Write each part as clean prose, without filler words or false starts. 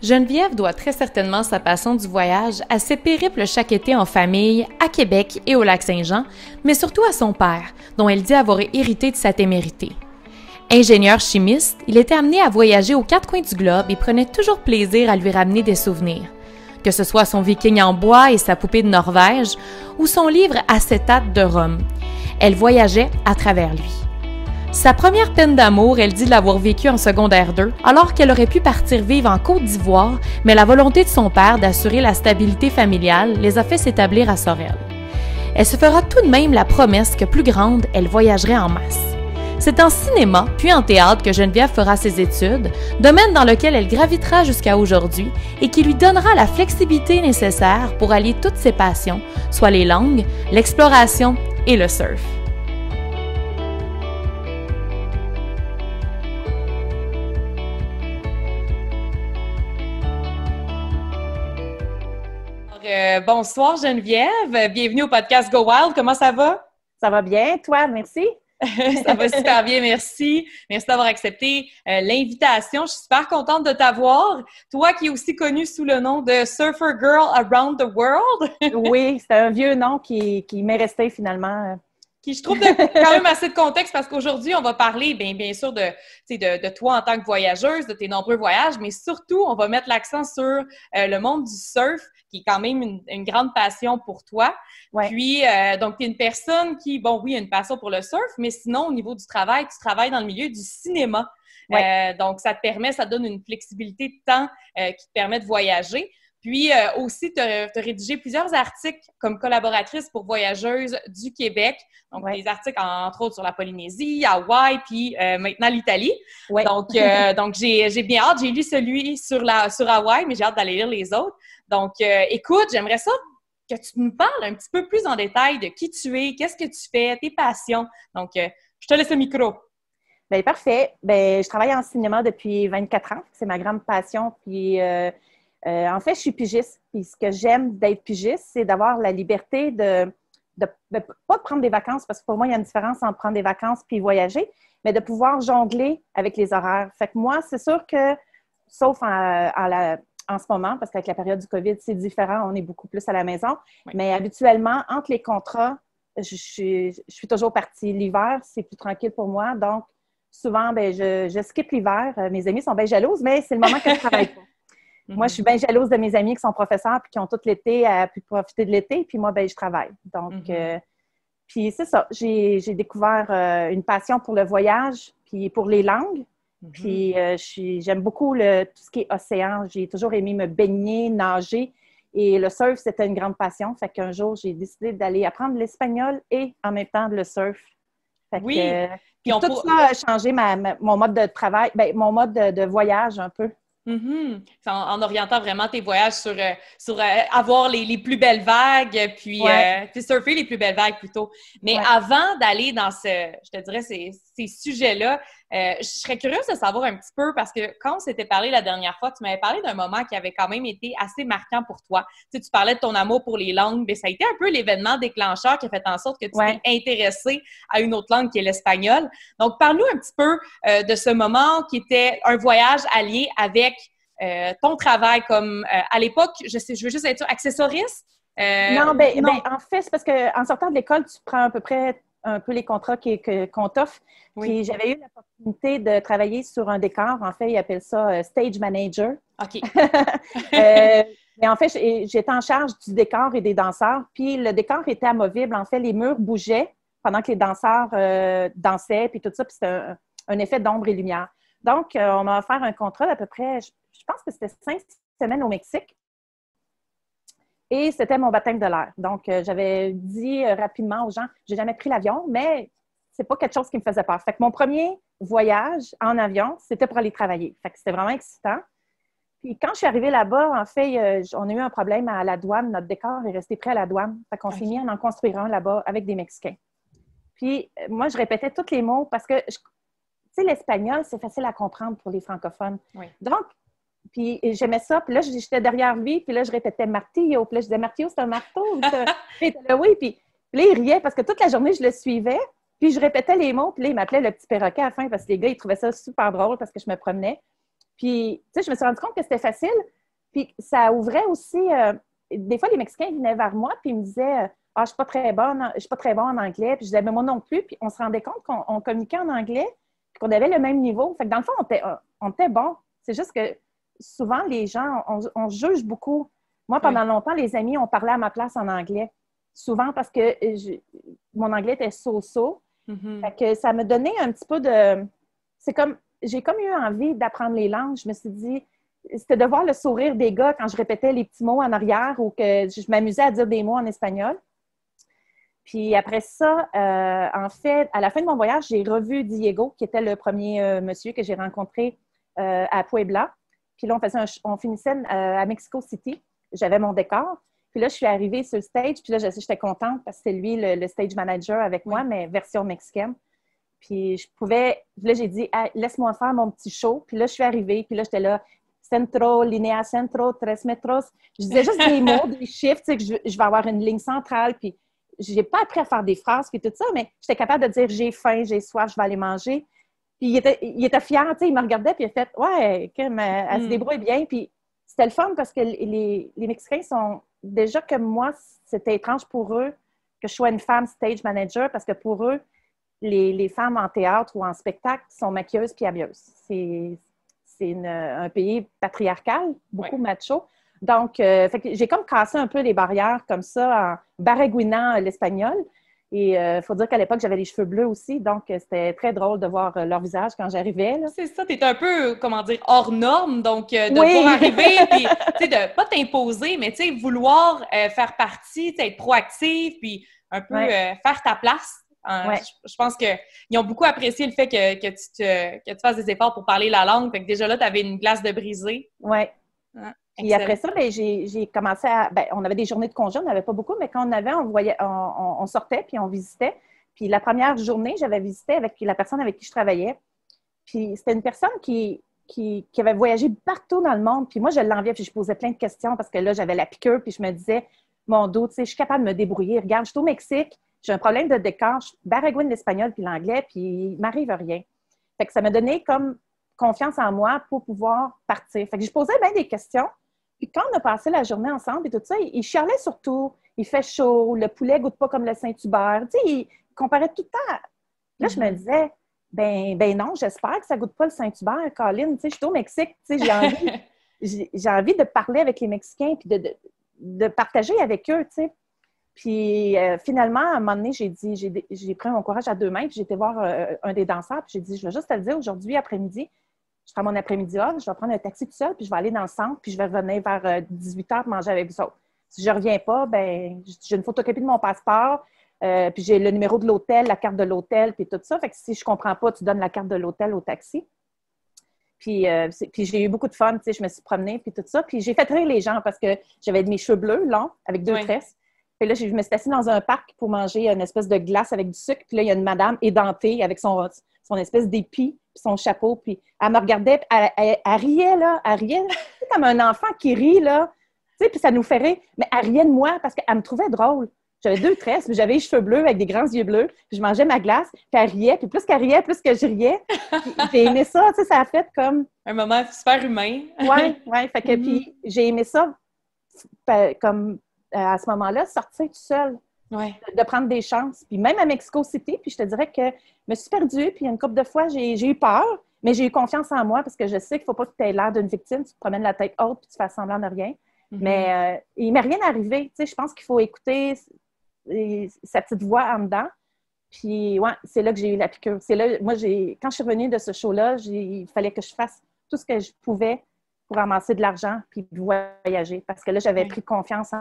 Geneviève doit très certainement sa passion du voyage à ses périples chaque été en famille, à Québec et au Lac-Saint-Jean, mais surtout à son père, dont elle dit avoir hérité de sa témérité. Ingénieur chimiste, il était amené à voyager aux quatre coins du globe et prenait toujours plaisir à lui ramener des souvenirs. Que ce soit son viking en bois et sa poupée de Norvège, ou son livre Acétate de Rome. Elle voyageait à travers lui. Sa première peine d'amour, elle dit l'avoir vécue en secondaire 2, alors qu'elle aurait pu partir vivre en Côte d'Ivoire, mais la volonté de son père d'assurer la stabilité familiale les a fait s'établir à Sorel. Elle se fera tout de même la promesse que plus grande, elle voyagerait en masse. C'est en cinéma, puis en théâtre que Geneviève fera ses études, domaine dans lequel elle gravitera jusqu'à aujourd'hui et qui lui donnera la flexibilité nécessaire pour allier toutes ses passions, soit les langues, l'exploration et le surf. Bonsoir Geneviève, bienvenue au podcast Go Wild, comment ça va? Ça va bien, toi, merci. Ça va super bien, merci. Merci d'avoir accepté l'invitation. Je suis super contente de t'avoir. Toi qui es aussi connue sous le nom de Surfer Girl Around the World. Oui, c'est un vieux nom qui m'est resté finalement. Qui je trouve quand même assez de contexte parce qu'aujourd'hui, on va parler bien sûr de toi en tant que voyageuse, de tes nombreux voyages, mais surtout, on va mettre l'accent sur le monde du surf, qui est quand même une grande passion pour toi. Ouais. Puis, donc, tu es une personne qui, bon, oui, a une passion pour le surf, mais sinon, au niveau du travail, tu travailles dans le milieu du cinéma. Ouais. Donc, ça te donne une flexibilité de temps qui te permet de voyager. Puis aussi, tu as rédigé plusieurs articles comme collaboratrice pour Voyageuses du Québec. Donc, des articles, entre autres, sur la Polynésie, Hawaï, puis maintenant l'Italie. Ouais. Donc, j'ai bien hâte. J'ai lu celui sur Hawaï, mais j'ai hâte d'aller lire les autres. Donc, écoute, j'aimerais ça que tu nous parles un petit peu plus en détail de qui tu es, qu'est-ce que tu fais, tes passions. Donc, je te laisse le micro. Bien, parfait. Bien, je travaille en cinéma depuis 24 ans. C'est ma grande passion. Puis, en fait, je suis pigiste. Puis ce que j'aime d'être pigiste, c'est d'avoir la liberté de pas de prendre des vacances, parce que pour moi, il y a une différence entre prendre des vacances puis voyager, mais de pouvoir jongler avec les horaires. Fait que moi, c'est sûr que, sauf en ce moment, parce qu'avec la période du COVID, c'est différent, on est beaucoup plus à la maison, oui. Mais habituellement, entre les contrats, je suis toujours partie. L'hiver, c'est plus tranquille pour moi, donc souvent, ben, je skippe l'hiver. Mes amis sont bien jalouses, mais c'est le moment que je travaille pas. Moi, je suis bien jalouse de mes amis qui sont professeurs et qui ont tout l'été pu profiter de l'été. Puis moi, ben, je travaille. Donc, puis c'est ça. J'ai découvert une passion pour le voyage puis pour les langues. Puis j'aime beaucoup tout ce qui est océan. J'ai toujours aimé me baigner, nager. Et le surf, c'était une grande passion. Fait qu'un jour, j'ai décidé d'aller apprendre l'espagnol et en même temps le surf. Fait oui. Puis tout ça a changé mon mode de travail, ben, mon mode de voyage un peu. En orientant vraiment tes voyages sur avoir les plus belles vagues, puis surfer les plus belles vagues plutôt. Mais avant d'aller dans je te dirais, ces sujets-là, je serais curieuse de savoir un petit peu, parce que quand on s'était parlé la dernière fois, tu m'avais parlé d'un moment qui avait quand même été assez marquant pour toi. Tu sais, tu parlais de ton amour pour les langues, mais ça a été un peu l'événement déclencheur qui a fait en sorte que tu t'es intéressée à une autre langue qui est l'espagnol. Donc, parle-nous un petit peu de ce moment qui était un voyage allié avec ton travail comme à l'époque, je veux juste être sûre, accessoriste? Non. En fait, c'est parce qu'en sortant de l'école, tu prends à peu près un peu les contrats qu'on t'offre. Oui. Puis j'avais eu l'opportunité de travailler sur un décor. En fait, ils appellent ça stage manager. OK. Mais en fait, j'étais en charge du décor et des danseurs. Puis le décor était amovible. En fait, les murs bougeaient pendant que les danseurs dansaient, puis tout ça. Puis c'était un effet d'ombre et lumière. Donc, on m'a offert un contrat d'à peu près, je pense que c'était 5 semaines au Mexique. Et c'était mon baptême de l'air. Donc, j'avais dit rapidement aux gens, j'ai jamais pris l'avion, mais c'est pas quelque chose qui me faisait peur. Fait que mon premier voyage en avion, c'était pour aller travailler. Fait que c'était vraiment excitant. Puis quand je suis arrivée là-bas, en fait, on a eu un problème à la douane. Notre décor est resté prêt à la douane. Fait qu'on s'est mis à en construire un là-bas avec des Mexicains. Puis moi, je répétais tous les mots parce que, tu sais, l'espagnol, c'est facile à comprendre pour les francophones. Oui. Donc, puis j'aimais ça. Puis là, j'étais derrière lui. Puis là, je répétais martillo. Puis là, je disais martillo, c'est un marteau. Puis il était là, oui. Puis là, il riait parce que toute la journée, je le suivais. Puis je répétais les mots. Puis là, il m'appelait le petit perroquet à la fin parce que les gars, ils trouvaient ça super drôle parce que je me promenais. Puis, tu sais, je me suis rendu compte que c'était facile. Puis, ça ouvrait aussi... des fois, les Mexicains venaient vers moi puis ils me disaient Ah, je suis pas très bon en anglais. Puis je disais, mais moi non plus. Puis on se rendait compte qu'on communiquait en anglais puis qu'on avait le même niveau. Fait que dans le fond, on était bon. C'est juste que souvent, les gens, on juge beaucoup. Moi, pendant longtemps, les amis, on parlait à ma place en anglais. Souvent parce que mon anglais était so-so. Fait que ça me donnait un petit peu de... C'est comme... J'ai comme eu envie d'apprendre les langues. Je me suis dit... C'était de voir le sourire des gars quand je répétais les petits mots en arrière ou que je m'amusais à dire des mots en espagnol. Puis après ça, en fait, à la fin de mon voyage, j'ai revu Diego, qui était le premier monsieur que j'ai rencontré à Puebla. Puis là, on finissait à Mexico City. J'avais mon décor. Puis là, je suis arrivée sur le stage. Puis là, j'étais contente parce que c'est lui le stage manager avec moi, mais version mexicaine. Puis je pouvais... Là, j'ai dit, ah, laisse-moi faire mon petit show. Puis là, je suis arrivée. Puis là, j'étais là, centro, linea centro, 3 metros. Je disais juste des mots, des chiffres, tu sais, que je vais avoir une ligne centrale. Puis j'ai pas appris à faire des phrases, puis tout ça, mais j'étais capable de dire, j'ai faim, j'ai soif, je vais aller manger. Puis il était fier, tu sais, il me regardait, puis il a fait, ouais, elle se débrouille bien. Puis c'était le fun parce que les Mexicains sont... Déjà que moi, c'était étrange pour eux que je sois une femme stage manager parce que pour eux, les femmes en théâtre ou en spectacle sont maquilleuses puis habilleuses. C'est un pays patriarcal, beaucoup macho. Donc, fait que j'ai comme cassé un peu les barrières comme ça en baragouinant l'espagnol. Et il faut dire qu'à l'époque, j'avais les cheveux bleus aussi. Donc, c'était très drôle de voir leur visage quand j'arrivais. Là. C'est ça, t'es un peu, comment dire, hors norme. Donc, de pouvoir arriver, puis, tu sais, de pas t'imposer, mais, tu sais, vouloir faire partie, être proactive, puis un peu faire ta place. Je pense qu'ils ont beaucoup apprécié le fait que tu fasses des efforts pour parler la langue. Fait que déjà là, tu avais une glace de brisée. Oui. Puis après ça, ben, j'ai commencé à... Ben, on avait des journées de congé, on n'avait pas beaucoup, mais quand on avait, on sortait puis on visitait. Puis la première journée, j'avais visité avec la personne avec qui je travaillais. Puis c'était une personne qui avait voyagé partout dans le monde. Puis moi, je l'enviais, puis je posais plein de questions parce que là, j'avais la piqûre, puis je me disais, mon dos, tu sais, je suis capable de me débrouiller. Regarde, je suis au Mexique, j'ai un problème de décor, je baragouine l'espagnol puis l'anglais, puis il ne m'arrive rien. Fait que ça m'a donné comme confiance en moi pour pouvoir partir. Fait que je posais bien des questions. Puis quand on a passé la journée ensemble et tout ça, il chialait surtout. Il fait chaud, le poulet goûte pas comme le Saint-Hubert. Tu sais, il comparait tout le temps. Là, je me disais, ben non, j'espère que ça goûte pas le Saint-Hubert, Colin. Tu sais, je suis au Mexique, tu sais, j'ai envie de parler avec les Mexicains puis de partager avec eux, tu sais. Puis finalement, à un moment donné, j'ai pris mon courage à deux mains puis j'ai été voir un des danseurs puis j'ai dit, je vais juste te le dire, aujourd'hui après-midi, je prends mon après-midi off, je vais prendre un taxi tout seul, puis je vais aller dans le centre, puis je vais revenir vers 18h pour manger avec vous autres. Si je ne reviens pas, ben j'ai une photocopie de mon passeport, puis j'ai le numéro de l'hôtel, la carte de l'hôtel, puis tout ça. Fait que si je ne comprends pas, tu donnes la carte de l'hôtel au taxi. Puis j'ai eu beaucoup de fun, tu sais, je me suis promenée, puis tout ça. Puis j'ai fait rire les gens parce que j'avais mes cheveux bleus, longs, avec deux tresses. Puis là, je me suis assise dans un parc pour manger une espèce de glace avec du sucre. Puis là, il y a une madame édentée avec son espèce d'épi, puis son chapeau. Puis elle me regardait, puis elle riait, là. Elle riait comme un enfant qui rit, là. Tu sais, puis ça nous fait rire. Mais elle riait de moi parce qu'elle me trouvait drôle. J'avais deux tresses, puis j'avais les cheveux bleus avec des grands yeux bleus. Puis je mangeais ma glace, puis elle riait. Puis plus qu'elle riait, plus que je riais. J'ai aimé ça, tu sais, ça a fait comme... Un moment super humain. Oui. Fait que, puis j'ai aimé ça comme... à ce moment-là, sortir tout seul, de prendre des chances. Puis même à Mexico City, puis je te dirais que je me suis perdue, puis une couple de fois, j'ai eu peur, mais j'ai eu confiance en moi parce que je sais qu'il ne faut pas que tu aies l'air d'une victime, tu te promènes la tête haute puis tu fais semblant de rien. Mais il ne m'est rien arrivé. Tu sais, je pense qu'il faut écouter sa petite voix en dedans. Puis ouais, c'est là que j'ai eu la piqûre. C'est là, moi, quand je suis revenue de ce show-là, il fallait que je fasse tout ce que je pouvais pour ramasser de l'argent puis voyager. Parce que là, j'avais pris confiance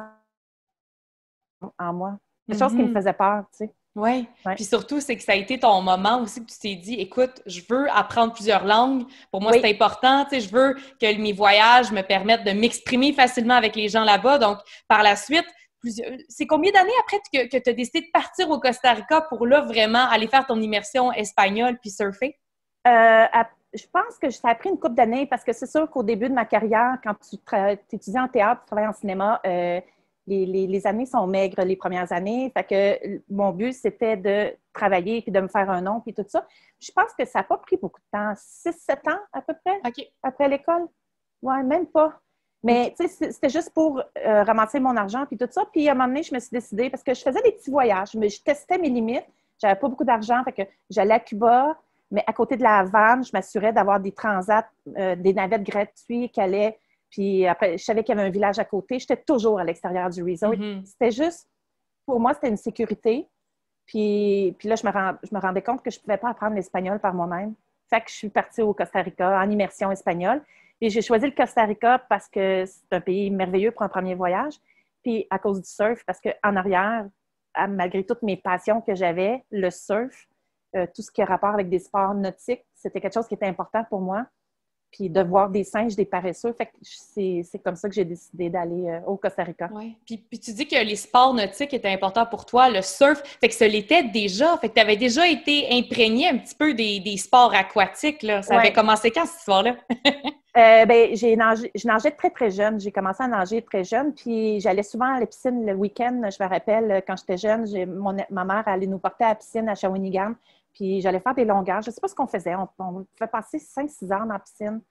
en moi. Quelque chose qui me faisait peur, tu sais. Oui. Puis surtout, c'est que ça a été ton moment aussi que tu t'es dit, écoute, je veux apprendre plusieurs langues. Pour moi, c'est important. Tu sais, je veux que mes voyages me permettent de m'exprimer facilement avec les gens là-bas. Donc, par la suite, c'est combien d'années après que tu as décidé de partir au Costa Rica pour là vraiment aller faire ton immersion espagnole puis surfer? Je pense que ça a pris une couple d'années parce que c'est sûr qu'au début de ma carrière, quand tu étudies en théâtre, tu travailles en cinéma, il les années sont maigres les premières années. Fait que mon but, c'était de travailler puis de me faire un nom puis tout ça. Je pense que ça n'a pas pris beaucoup de temps. 6-7 ans à peu près, après l'école. Ouais, même pas. Mais tu sais, c'était juste pour ramasser mon argent puis tout ça. Puis à un moment donné, je me suis décidée, parce que je faisais des petits voyages, mais je testais mes limites. J'avais pas beaucoup d'argent, fait que j'allais à Cuba, mais à côté de la Havane, je m'assurais d'avoir des transats, des navettes gratuites qui allaient. Puis après, je savais qu'il y avait un village à côté. J'étais toujours à l'extérieur du resort. C'était juste, pour moi, c'était une sécurité. Puis là, je me rendais compte que je ne pouvais pas apprendre l'espagnol par moi-même. Fait que je suis partie au Costa Rica en immersion espagnole. Et j'ai choisi le Costa Rica parce que c'est un pays merveilleux pour un premier voyage. Puis à cause du surf, parce qu'en arrière, malgré toutes mes passions que j'avais, le surf, tout ce qui a rapport avec des sports nautiques, c'était quelque chose qui était important pour moi. Puis de voir des singes, des paresseux. Fait que c'est comme ça que j'ai décidé d'aller au Costa Rica. Oui. Puis tu dis que les sports nautiques étaient importants pour toi, le surf. Fait que ça l'était déjà. Fait que tu avais déjà été imprégné un petit peu des sports aquatiques, là. Ça avait commencé quand, cette histoire-là? Je nageais très, très jeune. J'ai commencé à nager très jeune. Puis j'allais souvent à la piscine le week-end. Je me rappelle, quand j'étais jeune, ma mère allait nous porter à la piscine à Shawinigan. Puis j'allais faire des longueurs. Je ne sais pas ce qu'on faisait. On pouvait passer 5-6 heures dans la piscine.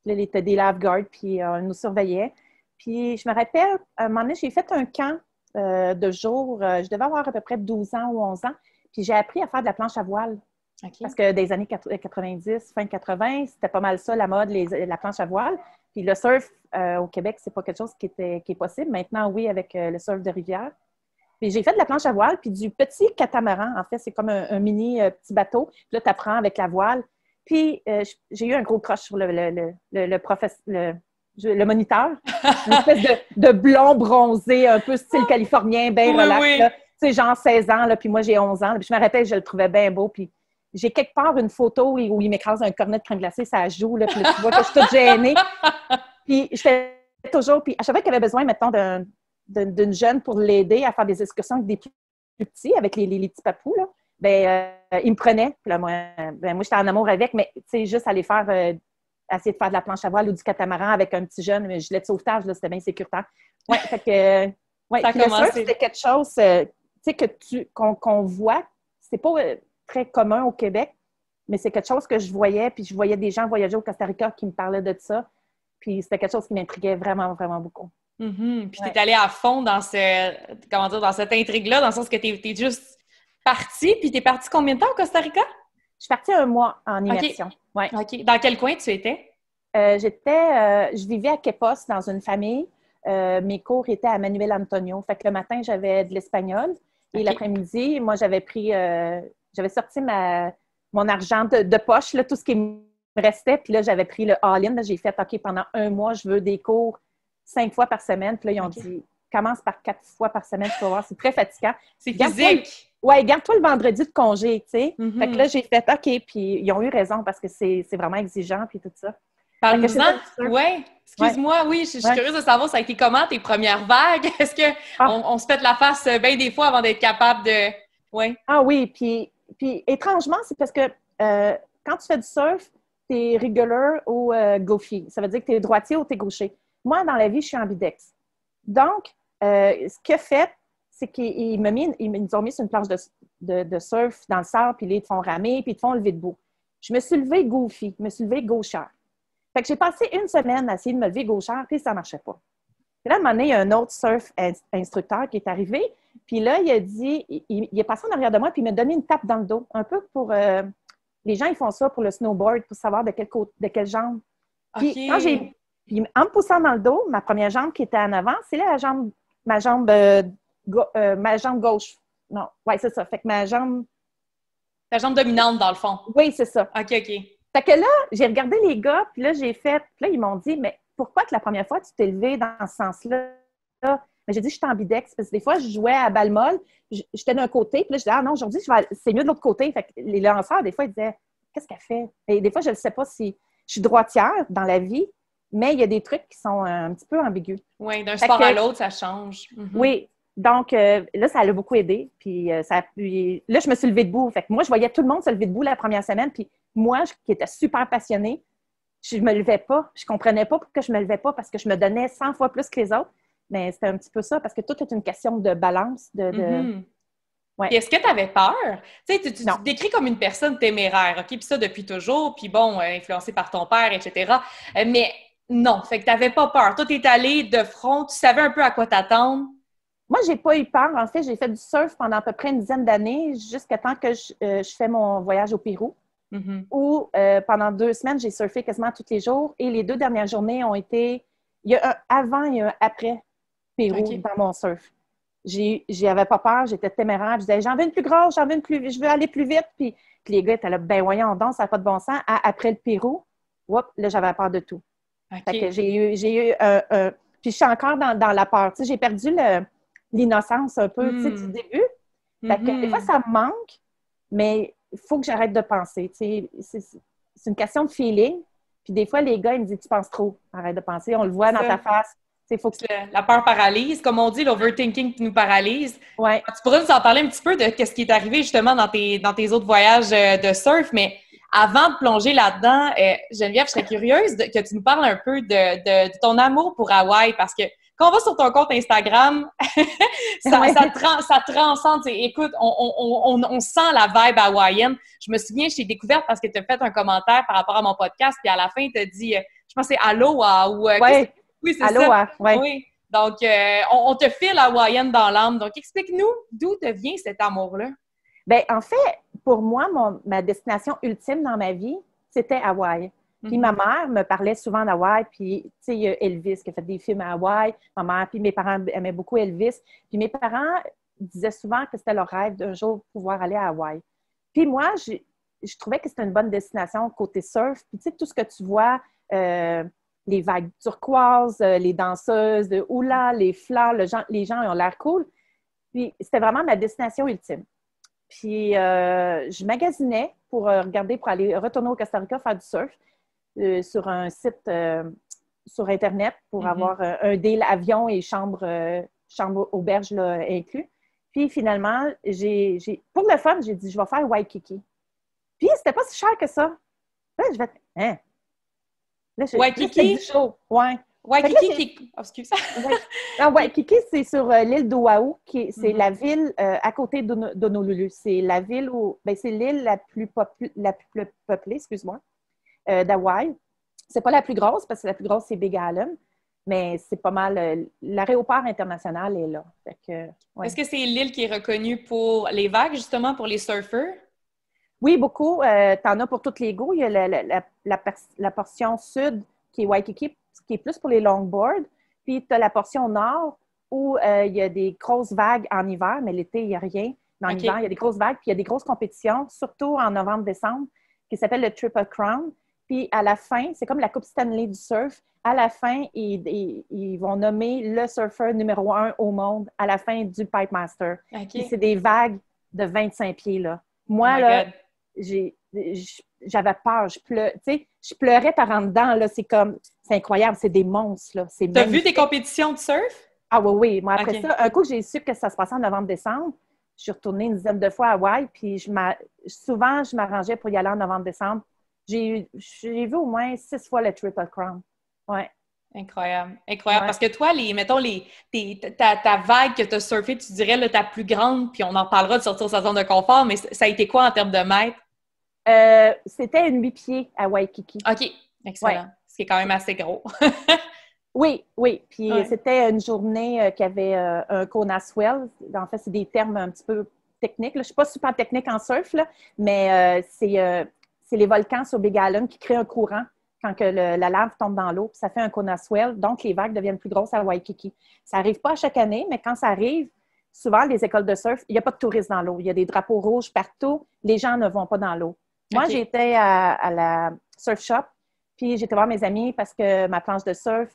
Puis là, il y avait des lifeguards, puis on nous surveillait. Puis je me rappelle, à un moment donné, j'ai fait un camp de jour. Je devais avoir à peu près 12 ans ou 11 ans. Puis j'ai appris à faire de la planche à voile. Parce que des années 90, fin 80, c'était pas mal ça, la mode, la planche à voile. Puis le surf au Québec, c'est pas quelque chose qui est possible. Maintenant, oui, avec le surf de rivière. Puis j'ai fait de la planche à voile, puis du petit catamaran. En fait, c'est comme un mini petit bateau. Puis là, tu apprends avec la voile. Puis j'ai eu un gros crush sur le moniteur. Une espèce de blond bronzé, un peu style californien, bien relax. Tu sais, genre 16 ans, là, puis moi, j'ai 11 ans. Puis je me rappelle, je le trouvais bien beau. Puis j'ai quelque part une photo où il m'écrase un cornet de crème glacée, ça joue, là, puis là, tu vois que je suis toute gênée. Puis j'étais toujours... Puis à chaque fois qu'il avait besoin, mettons, d'une jeune pour l'aider à faire des excursions avec des plus petits, avec les petits papous, là, il me prenait. Puis là, moi, j'étais en amour avec, mais tu sais, juste aller essayer de faire de la planche à voile ou du catamaran avec un petit jeune, mais gilet de sauvetage, là, c'était bien sécuritaire. Ouais, fait que... Ouais, puis le surf, c'était quelque chose, tu sais, qu'on voit. C'est pas très commun au Québec, mais c'est quelque chose que je voyais, puis je voyais des gens voyager au Costa Rica qui me parlaient de ça. Puis c'était quelque chose qui m'intriguait vraiment, vraiment beaucoup. Puis tu es allée à fond dans dans cette intrigue-là, dans le sens que tu es juste partie, puis tu es partie combien de temps au Costa Rica? Je suis partie 1 mois en immersion. Okay. Ouais. OK. Dans quel coin tu étais? Je vivais à Quepos, dans une famille. Mes cours étaient à Manuel Antonio. Fait que le matin, j'avais de l'espagnol. Et l'après-midi, moi, j'avais sorti mon argent de poche, là, tout ce qui me restait. Puis là, j'avais pris le all-in. Là, j'ai fait, OK, pendant 1 mois, je veux des cours 5 fois par semaine. Puis là, ils ont dit, commence par 4 fois par semaine, tu vas voir, c'est très fatigant. C'est physique. Oui, garde-toi le vendredi de congé, tu sais. Fait que là, j'ai fait, OK, puis ils ont eu raison parce que c'est vraiment exigeant, puis tout ça. Parle-nous-en. Oui, excuse-moi, oui, je suis curieuse de savoir, ça a été comment tes premières vagues? Est-ce qu'on se pète la face bien des fois avant d'être capable de... Ouais. Ah oui, puis étrangement, c'est parce que quand tu fais du surf, tu es regular ou goofy. Ça veut dire que tu es droitier ou tu es gaucher. Moi, dans la vie, je suis ambidex. Donc, ce qu'il a fait, c'est qu'ils nous ont mis sur une planche de surf dans le sable, puis là, ils te font ramer, puis ils te font lever debout. Je me suis levée goofy, je me suis levée gauchère. Fait que j'ai passé 1 semaine à essayer de me lever gauchère, puis ça ne marchait pas. Puis là, à un moment donné, il y a un autre surf instructeur qui est arrivé, puis là, il a dit, il est passé en arrière de moi, puis il m'a donné une tape dans le dos, un peu pour... les gens, ils font ça pour le snowboard, pour savoir de quelle jambe. Puis quand en me poussant dans le dos, ma première jambe qui était en avant, c'est là ma jambe gauche. Non, oui, c'est ça. Fait que ma jambe... Ta jambe dominante, dans le fond. Oui, c'est ça. OK. Fait que là, j'ai regardé les gars, puis là, j'ai fait... Puis là, ils m'ont dit, mais pourquoi que la première fois, tu t'es levé dans ce sens-là? Mais j'ai dit, je suis ambidex, parce que des fois, je jouais à balle molle, j'étais d'un côté, puis là, je disais, ah non, aujourd'hui, c'est mieux de l'autre côté. Fait que les lanceurs, des fois, ils disaient, qu'est-ce qu'elle fait? Et des fois, je ne sais pas si je suis droitière dans la vie, mais il y a des trucs qui sont un petit peu ambigus. Oui, d'un sport à l'autre, ça change. Oui. Donc, là, ça l'a beaucoup aidé. Puis, là, je me suis levée debout. Fait que moi, je voyais tout le monde se lever debout la première semaine. Puis, moi, qui étais super passionnée, je ne me levais pas. Je ne comprenais pas pourquoi je ne me levais pas parce que je me donnais 100 fois plus que les autres. Mais c'était un petit peu ça, parce que tout est une question de balance, Ouais. Puis est-ce que tu avais peur? Tu sais, tu Non. te décris comme une personne téméraire, OK? Puis ça, depuis toujours, puis bon, influencée par ton père, etc. Mais non, fait que tu n'avais pas peur. Toi, tu es allé de front, tu savais un peu à quoi t'attendre. Moi, j'ai pas eu peur. En fait, j'ai fait du surf pendant à peu près une dizaine d'années, jusqu'à temps que je fais mon voyage au Pérou, où pendant 2 semaines, j'ai surfé quasiment tous les jours. Et les 2 dernières journées ont été... Il y a un avant et un après Pérou dans mon surf. J'avais pas peur, j'étais téméraire. Je disais, j'en veux une plus grosse, j'en veux une plus... Je veux aller plus vite. Puis les gars étaient là, ben voyons donc, ça n'a pas de bon sens. Après le Pérou, là, j'avais peur de tout. Fait que j'ai eu puis je suis encore dans la peur. Tu sais, j'ai perdu l'innocence un peu, tu sais, du début. Fait que des fois, ça me manque, mais il faut que j'arrête de penser. Tu sais, c'est une question de feeling. Puis des fois, les gars, ils me disent, tu penses trop. Arrête de penser. On le voit dans ta face. Tu sais, faut que... La peur paralyse. Comme on dit, l'overthinking qui nous paralyse. Ouais. Tu pourrais nous en parler un petit peu de ce qui est arrivé justement dans tes autres voyages de surf, mais avant de plonger là-dedans, Geneviève, je serais curieuse que tu nous parles un peu de ton amour pour Hawaï, parce que quand on va sur ton compte Instagram, ça transcende. Écoute, on sent la vibe hawaïenne. Je me souviens, je t'ai découverte parce que tu as fait un commentaire par rapport à mon podcast, puis à la fin, tu as dit, je pense que c'est Aloha ou... oui, c'est Aloha, ça. Ouais. Oui. Donc, on te file hawaïenne dans l'âme. Donc, explique-nous d'où te vient cet amour-là. Bien, en fait, pour moi, ma destination ultime dans ma vie, c'était Hawaï. Puis ma mère me parlait souvent d'Hawaï, puis tu sais, il y a Elvis qui a fait des films à Hawaï, ma mère, puis mes parents aimaient beaucoup Elvis. Puis mes parents disaient souvent que c'était leur rêve d'un jour pouvoir aller à Hawaï. Puis moi, je trouvais que c'était une bonne destination côté surf. Puis tu sais, tout ce que tu vois, les vagues turquoises, les danseuses de hula, les fleurs, les gens ont l'air cool. Puis c'était vraiment ma destination ultime. Puis, je magasinais pour regarder, pour aller retourner au Costa Rica faire du surf sur un site sur Internet pour avoir un deal avion et chambre auberge là, inclus. Puis, finalement, pour le fun, j'ai dit, je vais faire Waikiki. Puis, c'était pas si cher que ça. Là, je vais... Hein? Là, Waikiki? Ouais. Waikiki, excuse. Non, Waikiki, c'est sur l'île d'Oahu, c'est la ville à côté d'Honolulu. C'est la ville c'est l'île la plus peuplée, excuse-moi, d'Hawaï. C'est pas la plus grosse, parce que la plus grosse, c'est Big Island, mais c'est pas mal. L'aéroport international est là. Fait que, Est-ce que c'est l'île qui est reconnue pour les vagues, justement, pour les surfeurs? Oui, beaucoup. T'en as pour tous les goûts. Il y a la portion sud qui est Waikiki, qui est plus pour les longboards. Puis, tu as la portion nord où il y a des grosses vagues en hiver, mais l'été, il n'y a rien. Mais en hiver, il y a des grosses vagues, puis il y a des grosses compétitions, surtout en novembre-décembre, qui s'appelle le Triple Crown. Puis, à la fin, c'est comme la Coupe Stanley du surf. À la fin, ils vont nommer le surfeur numéro 1 au monde à la fin du Pipe Master. Puis, c'est des vagues de 25 pieds, là. Moi, là, j'avais peur, je pleurais par en dedans, là, c'est incroyable, c'est des monstres, là. T'as vu des compétitions de surf? Ah oui, moi après ça, un coup j'ai su que ça se passait en novembre-décembre, je suis retournée une dizaine de fois à Hawaï, puis souvent je m'arrangeais pour y aller en novembre-décembre. J'ai vu au moins 6 fois le Triple Crown. Ouais. Incroyable. Parce que toi, mettons, ta vague que tu as surfée, tu dirais là, ta plus grande, puis on en parlera de sortir de sa zone de confort, mais ça a été quoi en termes de mètres? C'était une 8 pieds à Waikiki. OK, excellent. Ce qui est quand même assez gros. Oui. Puis c'était une journée qui avait un Kona swell. En fait, c'est des termes un petit peu techniques. Là. Je ne suis pas super technique en surf, là, mais c'est les volcans sur Big Island qui créent un courant quand que la lave tombe dans l'eau. Puis ça fait un Kona swell. Donc, les vagues deviennent plus grosses à Waikiki. Ça n'arrive pas à chaque année, mais quand ça arrive, souvent, les écoles de surf, il n'y a pas de touristes dans l'eau. Il y a des drapeaux rouges partout. Les gens ne vont pas dans l'eau. Moi, j'étais à la surf shop. Puis j'étais voir mes amis parce que ma planche de surf,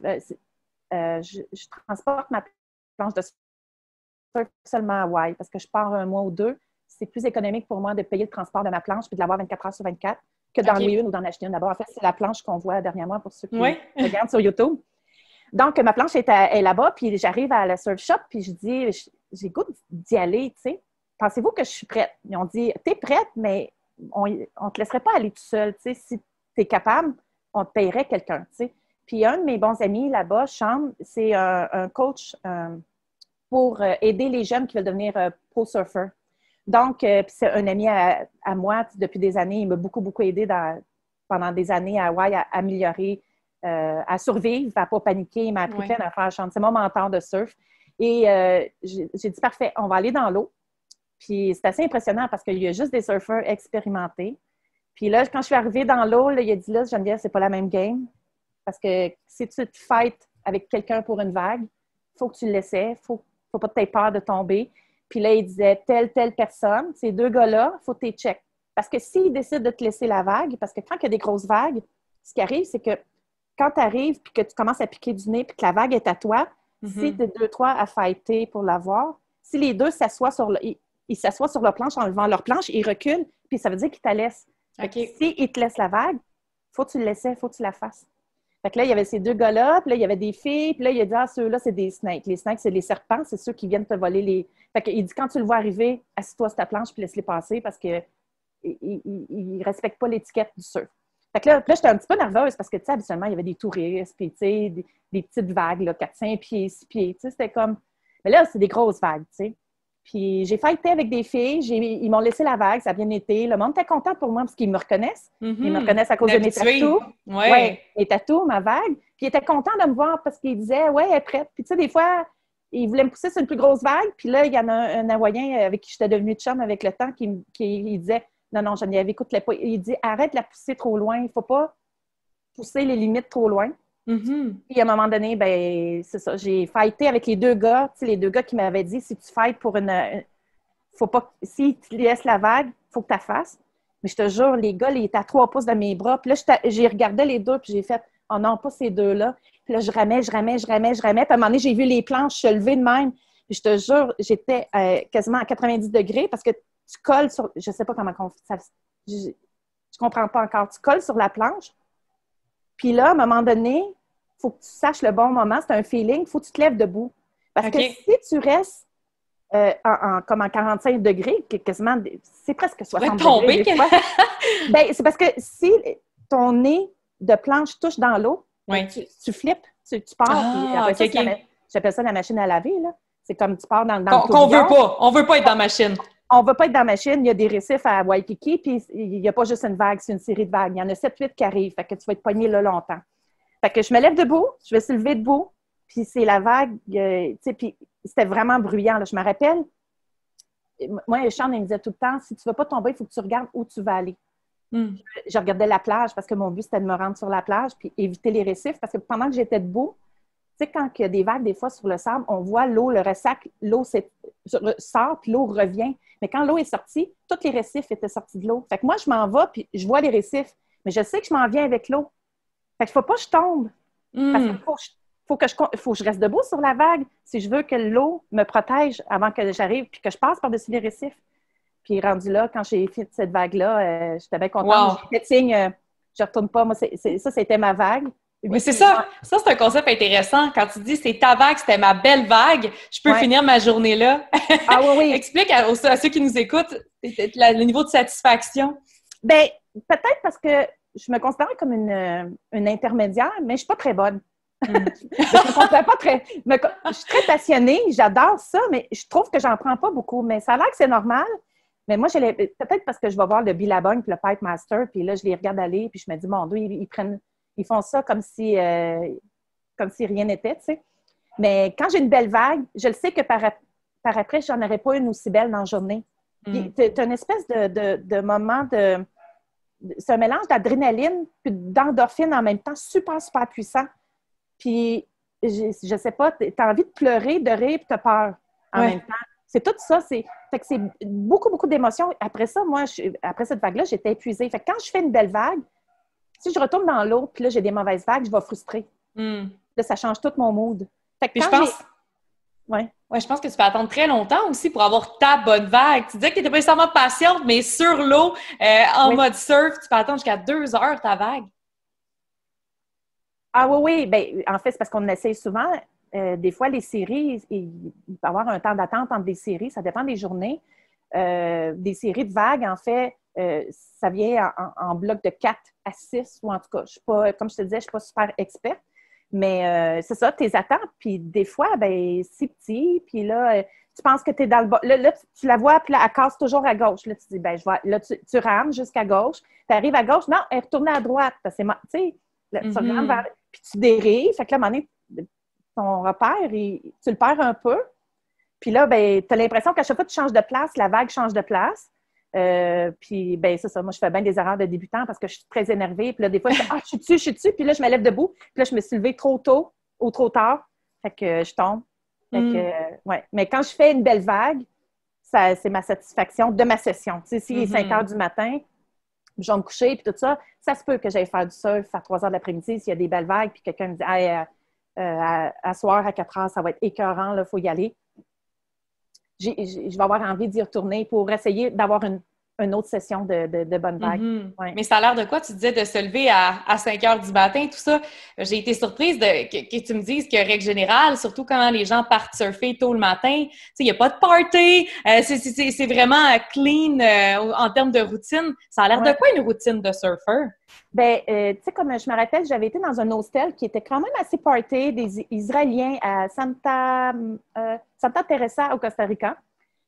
je transporte ma planche de surf seulement à Hawaï parce que je pars un mois ou deux. C'est plus économique pour moi de payer le transport de ma planche puis de l'avoir 24 heures sur 24 que d'en louer une ou d'en acheter une. D'abord, en fait, c'est la planche qu'on voit dernièrement pour ceux qui regardent sur YouTube. Donc, ma planche est là-bas, puis j'arrive à la surf shop, puis je dis, j'ai goût d'y aller, tu sais. Pensez-vous que je suis prête? Ils ont dit, t'es prête, mais on ne te laisserait pas aller tout seul, tu sais. Si t'es capable, on te paierait quelqu'un, tu sais. Puis un de mes bons amis là-bas, Sean, c'est un coach pour aider les jeunes qui veulent devenir pro-surfer. Donc, c'est un ami à moi depuis des années. Il m'a beaucoup, beaucoup aidé pendant des années à Hawaï à améliorer, à survivre, à ne pas paniquer. Il m'a appris plein d'affaires. C'est mon mentor de surf. Et j'ai dit, parfait, on va aller dans l'eau. Puis c'est assez impressionnant parce qu'il y a juste des surfeurs expérimentés. Puis là, quand je suis arrivée dans l'eau, là, il a dit, là, Geneviève, c'est pas la même game. Parce que si tu te fights avec quelqu'un pour une vague, il faut que tu le laisses. Faut pas que tu aies peur de tomber. Puis là, il disait, telle personne, ces deux gars-là, il faut que tu les checkes. Parce que s'ils décident de te laisser la vague, parce que quand il y a des grosses vagues, ce qui arrive, c'est que quand tu arrives puis que tu commences à piquer du nez puis que la vague est à toi, si tu es deux, trois à fighter pour l'avoir, si les deux s'assoient ils s'assoient sur leur planche en levant leur planche, ils reculent, puis ça veut dire qu'ils te laissent. S'ils te laissent la vague, il faut que tu le laisses, il faut que tu la fasses. Fait que là, il y avait ces deux gars-là, puis là, il y avait des filles, puis là, il a dit, ah, ceux-là, c'est des snakes. Les snakes, c'est les serpents, c'est ceux qui viennent te voler les... Fait qu'il dit, quand tu le vois arriver, assis-toi sur ta planche, puis laisse-les passer, parce qu'ils ne respectent pas l'étiquette du surf. Fait que là, j'étais un petit peu nerveuse, parce que, tu sais, habituellement, il y avait des touristes, puis, tu sais, des petites vagues, là, 4-5 pieds, 6 pieds, tu sais, c'était comme... Mais là, c'est des grosses vagues, tu sais. Puis j'ai fighté avec des filles, ils m'ont laissé la vague, ça a bien été. Le monde était content pour moi parce qu'ils me reconnaissent. Ils me reconnaissent à cause de mes tatous. Ouais, mes tatous, ma vague. Puis ils étaient contents de me voir parce qu'ils disaient, ouais, elle est prête. Puis tu sais, des fois, ils voulaient me pousser sur une plus grosse vague. Puis là, il y en a un Hawaïen avec qui j'étais devenue chum avec le temps qui disait, non, Geneviève, écoute-les pas. Il dit, arrête de la pousser trop loin. Il ne faut pas pousser les limites trop loin. Puis à un moment donné, ben c'est ça, j'ai fighté avec les deux gars, tu sais, les deux gars qui m'avaient dit, si tu fightes pour faut pas, si tu laisses la vague, il faut que tu la fasses. Mais je te jure, les gars, ils étaient à 3 pouces de mes bras. Puis là, j'ai regardé les deux, puis j'ai fait, oh non, pas ces deux-là. Puis là, je ramais. Puis à un moment donné, j'ai vu les planches se lever de même. Puis je te jure, j'étais quasiment à 90 degrés parce que tu colles sur, je sais pas comment je comprends pas encore, tu colles sur la planche. Puis là, à un moment donné, il faut que tu saches le bon moment. C'est un feeling. Il faut que tu te lèves debout. Parce que si tu restes comme en 45 degrés, quasiment, c'est presque 60 degrés des fois, ben, c'est parce que si ton nez de planche touche dans l'eau, tu flippes, tu pars. J'appelle ça la machine à laver. Là. C'est comme tu pars dans le tourbillon. On veut pas être dans la machine. On ne veut pas être dans la machine. Il y a des récifs à Waikiki, puis il n'y a pas juste une vague, c'est une série de vagues. Il y en a 7-8 qui arrivent, fait que tu vas être pogné là longtemps. Fait que je me lève debout, je vais se lever debout, puis c'est la vague, tu sais, puis c'était vraiment bruyant. Là. Je me rappelle, moi, Sean, il me disait tout le temps, si tu ne veux pas tomber, il faut que tu regardes où tu vas aller. Je regardais la plage parce que mon but, c'était de me rendre sur la plage puis éviter les récifs, parce que pendant que j'étais debout, tu sais, quand il y a des vagues, des fois, sur le sable, on voit l'eau, le ressac, l'eau sort, puis l'eau revient. Mais quand l'eau est sortie, tous les récifs étaient sortis de l'eau. Fait que moi, je m'en vais, puis je vois les récifs. Mais je sais que je m'en viens avec l'eau. Fait qu'il ne faut pas que je tombe. Parce qu'il faut que je reste debout sur la vague si je veux que l'eau me protège avant que j'arrive puis que je passe par-dessus les récifs. Puis rendu là, quand j'ai fait cette vague-là, j'étais bien contente. J'ai fait signe, je ne retourne pas. Moi, ça, c'était ma vague. Oui, c'est ça. Ça, c'est un concept intéressant. Quand tu dis c'est ta vague, c'était ma belle vague, je peux finir ma journée là. Ah oui. Explique à ceux qui nous écoutent le niveau de satisfaction. Bien, peut-être parce que je me considère comme une intermédiaire, mais je ne suis pas très bonne. Je me considère pas très... Je suis très passionnée, j'adore ça, mais je trouve que j'en prends pas beaucoup. Mais ça a l'air que c'est normal. Mais moi, peut-être parce que je vais voir le Billabong puis le Pipe Master, puis là, je les regarde aller, puis je me dis, mon Dieu, ils font ça comme si rien n'était, tu sais. Mais quand j'ai une belle vague, je le sais que par après, j'en aurais pas une aussi belle dans la journée. C'est une espèce de moment de... C'est un mélange d'adrénaline puis d'endorphine en même temps, super, super puissant. Puis, je sais pas, tu as envie de pleurer, de rire puis tu as peur en même temps. C'est tout ça. Fait que c'est beaucoup, beaucoup d'émotions. Après ça, moi, après cette vague-là, j'étais épuisée. Fait que quand je fais une belle vague, si je retourne dans l'eau, puis là, j'ai des mauvaises vagues, je vais frustrer. Là, ça change tout mon mood. Fait que je pense que tu peux attendre très longtemps aussi pour avoir ta bonne vague. Tu disais que tu n'étais pas nécessairement patiente, mais sur l'eau, en mode surf, tu peux attendre jusqu'à 2 heures ta vague. Ah oui. Ben, en fait, c'est parce qu'on essaye souvent. Des fois, les séries, il peut y avoir un temps d'attente entre des séries. Ça dépend des journées. Des séries de vagues, en fait, ça vient en bloc de 4 à 6, ou en tout cas, comme je te disais, je ne suis pas super experte. Mais c'est ça, tes attentes. Puis des fois, ben c'est petit. Puis là, tu penses que tu es dans le bas. Là, tu la vois, puis là, elle casse toujours à gauche. Là, tu dis, ben je vois. Là, tu rames jusqu'à gauche. Tu arrives à gauche. Non, elle est retournée à droite. Parce que tu sais, tu regardes vers. Puis tu dérives. Fait que là, à un moment donné, ton repère, tu le perds un peu. Puis là, ben, tu as l'impression qu'à chaque fois que tu changes de place, la vague change de place. Puis, ben, c'est ça. Moi, je fais bien des erreurs de débutant parce que je suis très énervée. Puis là, des fois, je suis dessus. Puis là, je me lève debout. Puis là, je me suis levée trop tôt ou trop tard. Fait que je tombe. Fait que, ouais. Mais quand je fais une belle vague, c'est ma satisfaction de ma session. Tu sais, s'il est 5 heures du matin, je vais me coucher, puis tout ça, ça se peut que j'aille faire du surf à 3 heures de l'après-midi s'il y a des belles vagues, puis quelqu'un me dit hey, à soir, à 4 heures, ça va être écœurant, il faut y aller. Je vais avoir envie d'y retourner pour essayer d'avoir une autre session de bonnes vagues. Ouais. Mais ça a l'air de quoi? Tu disais de se lever à 5 heures du matin, tout ça. J'ai été surprise que tu me dises que, règle générale, surtout quand les gens partent surfer tôt le matin, il n'y a pas de party, c'est vraiment clean en termes de routine. Ça a l'air de quoi une routine de surfeur? Ben, tu sais, comme je me rappelle, j'avais été dans un hostel qui était quand même assez party, des Israéliens à Santa Teresa au Costa Rica.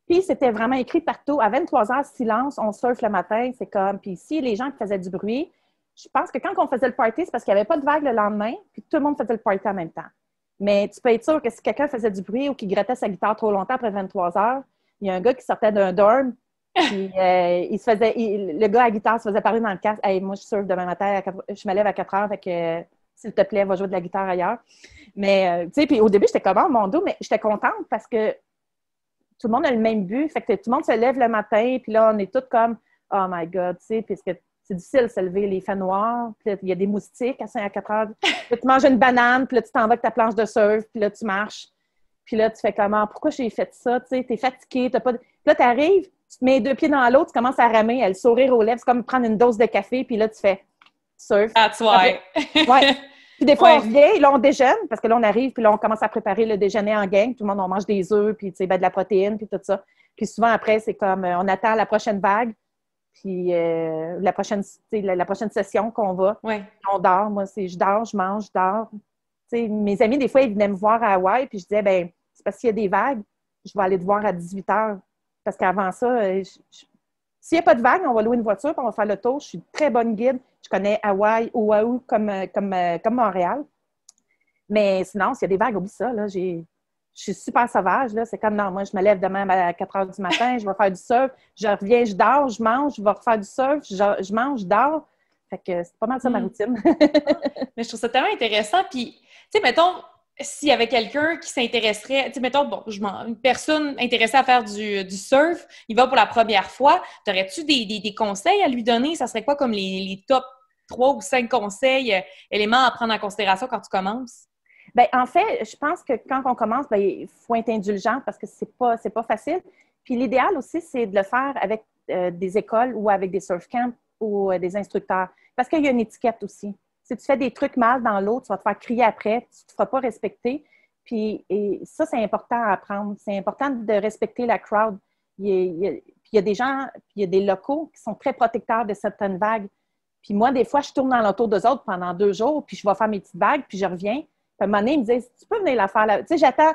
Puis, c'était vraiment écrit partout. À 23 heures, silence, on surfe le matin. C'est comme... Puis ici, les gens qui faisaient du bruit, je pense que quand on faisait le party, c'est parce qu'il n'y avait pas de vague le lendemain, puis tout le monde faisait le party en même temps. Mais tu peux être sûr que si quelqu'un faisait du bruit ou qu'il grattait sa guitare trop longtemps après 23 heures, il y a un gars qui sortait d'un dorm, puis le gars à la guitare se faisait parler dans le casque. Hey, moi, je surfe demain matin, je me lève à 4 heures, fait que s'il te plaît, va jouer de la guitare ailleurs. Mais, tu sais, puis au début, j'étais comme, oh, mon dos, mais j'étais contente parce que tout le monde a le même but. Fait que tout le monde se lève le matin, puis là, on est tous comme « Oh my God! » tu sais, puisque c'est difficile de se lever, les faits noirs, puis là, il y a des moustiques à 5 à 4 heures. Puis là, tu manges une banane, puis là, tu t'en vas avec ta planche de surf, puis là, tu marches. Puis là, tu fais comment? Pourquoi j'ai fait ça? Tu sais, t'es fatigué, t'as pas... Puis là, tu arrives, tu te mets 2 pieds dans l'autre, tu commences à ramer, elle sourire aux lèvres, c'est comme prendre une dose de café, puis là, tu fais surf. That's why. Ouais. Puis des fois, on revient, là, on déjeune, parce que là, on arrive, puis là, on commence à préparer le déjeuner en gang. Tout le monde, on mange des œufs, puis tu sais, ben, de la protéine, puis tout ça. Puis souvent, après, c'est comme, on attend la prochaine vague, puis la prochaine session qu'on va. Ouais. On dort. Moi, je dors, je mange, je dors. Tu sais, mes amis, des fois, ils venaient me voir à Hawaï, puis je disais, ben c'est parce qu'il y a des vagues, je vais aller te voir à 18 heures. Parce qu'avant ça, s'il n'y a pas de vagues, on va louer une voiture, puis on va faire le tour. Je suis une très bonne guide. Je connais Hawaï, Oahu comme Montréal. Mais sinon, s'il y a des vagues, oublie ça. Là, je suis super sauvage. Là. C'est comme, non, moi, je me lève demain à 4 heures du matin, je vais faire du surf. Je reviens, je dors, je mange, je vais refaire du surf. Je mange, je dors. Fait que c'est pas mal ça, ma routine. Mais je trouve ça tellement intéressant. Puis, tu sais, mettons, s'il y avait quelqu'un qui s'intéresserait, tu sais, mettons, bon, une personne intéressée à faire du surf, il va pour la première fois, t'aurais-tu des conseils à lui donner? Ça serait quoi comme les top 3 ou 5 conseils, éléments à prendre en considération quand tu commences? Bien, en fait, je pense que quand on commence, bien, il faut être indulgent parce que c'est pas facile. Puis l'idéal aussi, c'est de le faire avec des écoles ou avec des surf camps ou des instructeurs. Parce qu'il y a une étiquette aussi. Si tu fais des trucs mal dans l'eau, tu vas te faire crier après, tu ne te feras pas respecter. Puis ça, c'est important à apprendre. C'est important de respecter la crowd. Puis il y a des gens, puis il y a des locaux qui sont très protecteurs de certaines vagues. Puis moi, des fois, je tourne dans l'entour d'eux autres pendant 2 jours, puis je vais faire mes petites vagues, puis je reviens. Puis à un moment donné, ils me disent « Tu peux venir la faire là? » Tu sais, j'attends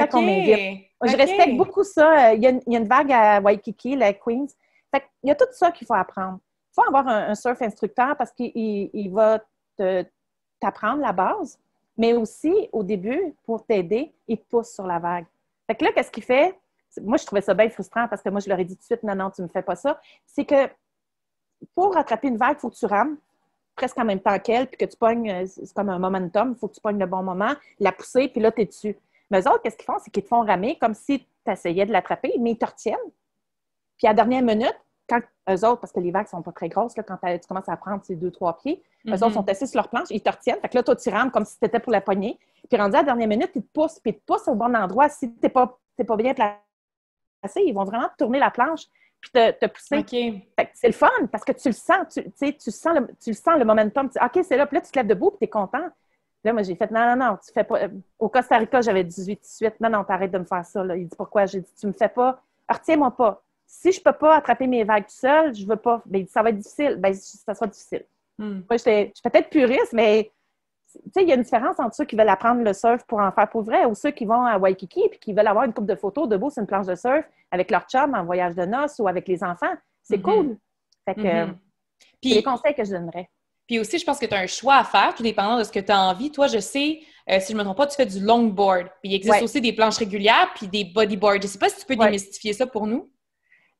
qu'on m'invite. Je respecte beaucoup ça. Il y a une vague à Waikiki, la Queens. Fait qu'il y a tout ça qu'il faut apprendre. Il faut avoir un surf instructeur parce qu'il va t'apprendre la base, mais aussi, au début, pour t'aider, il te pousse sur la vague. Fait que là, qu'est-ce qu'il fait? Moi, je trouvais ça bien frustrant parce que moi, je leur ai dit tout de suite « Non, tu ne me fais pas ça. » C'est que pour rattraper une vague, il faut que tu rames presque en même temps qu'elle, puis que tu pognes, c'est comme un momentum, il faut que tu pognes le bon moment, la pousser, puis là, tu es dessus. Mais eux autres, qu'est-ce qu'ils font? C'est qu'ils te font ramer comme si tu essayais de l'attraper, mais ils te retiennent. Puis à la dernière minute, quand eux autres, parce que les vagues ne sont pas très grosses, là, quand tu commences à prendre ces 2-3 pieds, eux autres sont assis sur leur planche, ils te retiennent. Fait que là, toi, tu rames comme si tu étais pour la poignée. Puis rendu à la dernière minute, ils te poussent, puis ils te poussent au bon endroit. Si tu n'es pas bien placé, ils vont vraiment te tourner la planche puis te pousser. Okay. Fait que c'est le fun parce que tu le sens. Tu sens le momentum. OK, c'est là. Puis là, tu te lèves debout puis tu es content. Là, moi, j'ai fait non, tu fais pas. Au Costa Rica, j'avais 18. Non, t'arrêtes de me faire ça. Là. Il dit pourquoi? J'ai dit, tu me fais pas. Retiens-moi pas. Si je peux pas attraper mes vagues tout seul, je veux pas. Bien, ça va être difficile. Bien, ça sera difficile. Moi, je suis peut-être puriste, mais sais, il y a une différence entre ceux qui veulent apprendre le surf pour en faire pour vrai ou ceux qui vont à Waikiki et qui veulent avoir une couple de photos debout sur une planche de surf avec leur chum en voyage de noces ou avec les enfants. C'est cool. Fait que c'est les conseils que je donnerais. Puis aussi, je pense que tu as un choix à faire, tout dépendant de ce que tu as envie. Toi, je sais, si je ne me trompe pas, tu fais du longboard. Puis il existe aussi des planches régulières puis des bodyboards. Je ne sais pas si tu peux démystifier ça pour nous.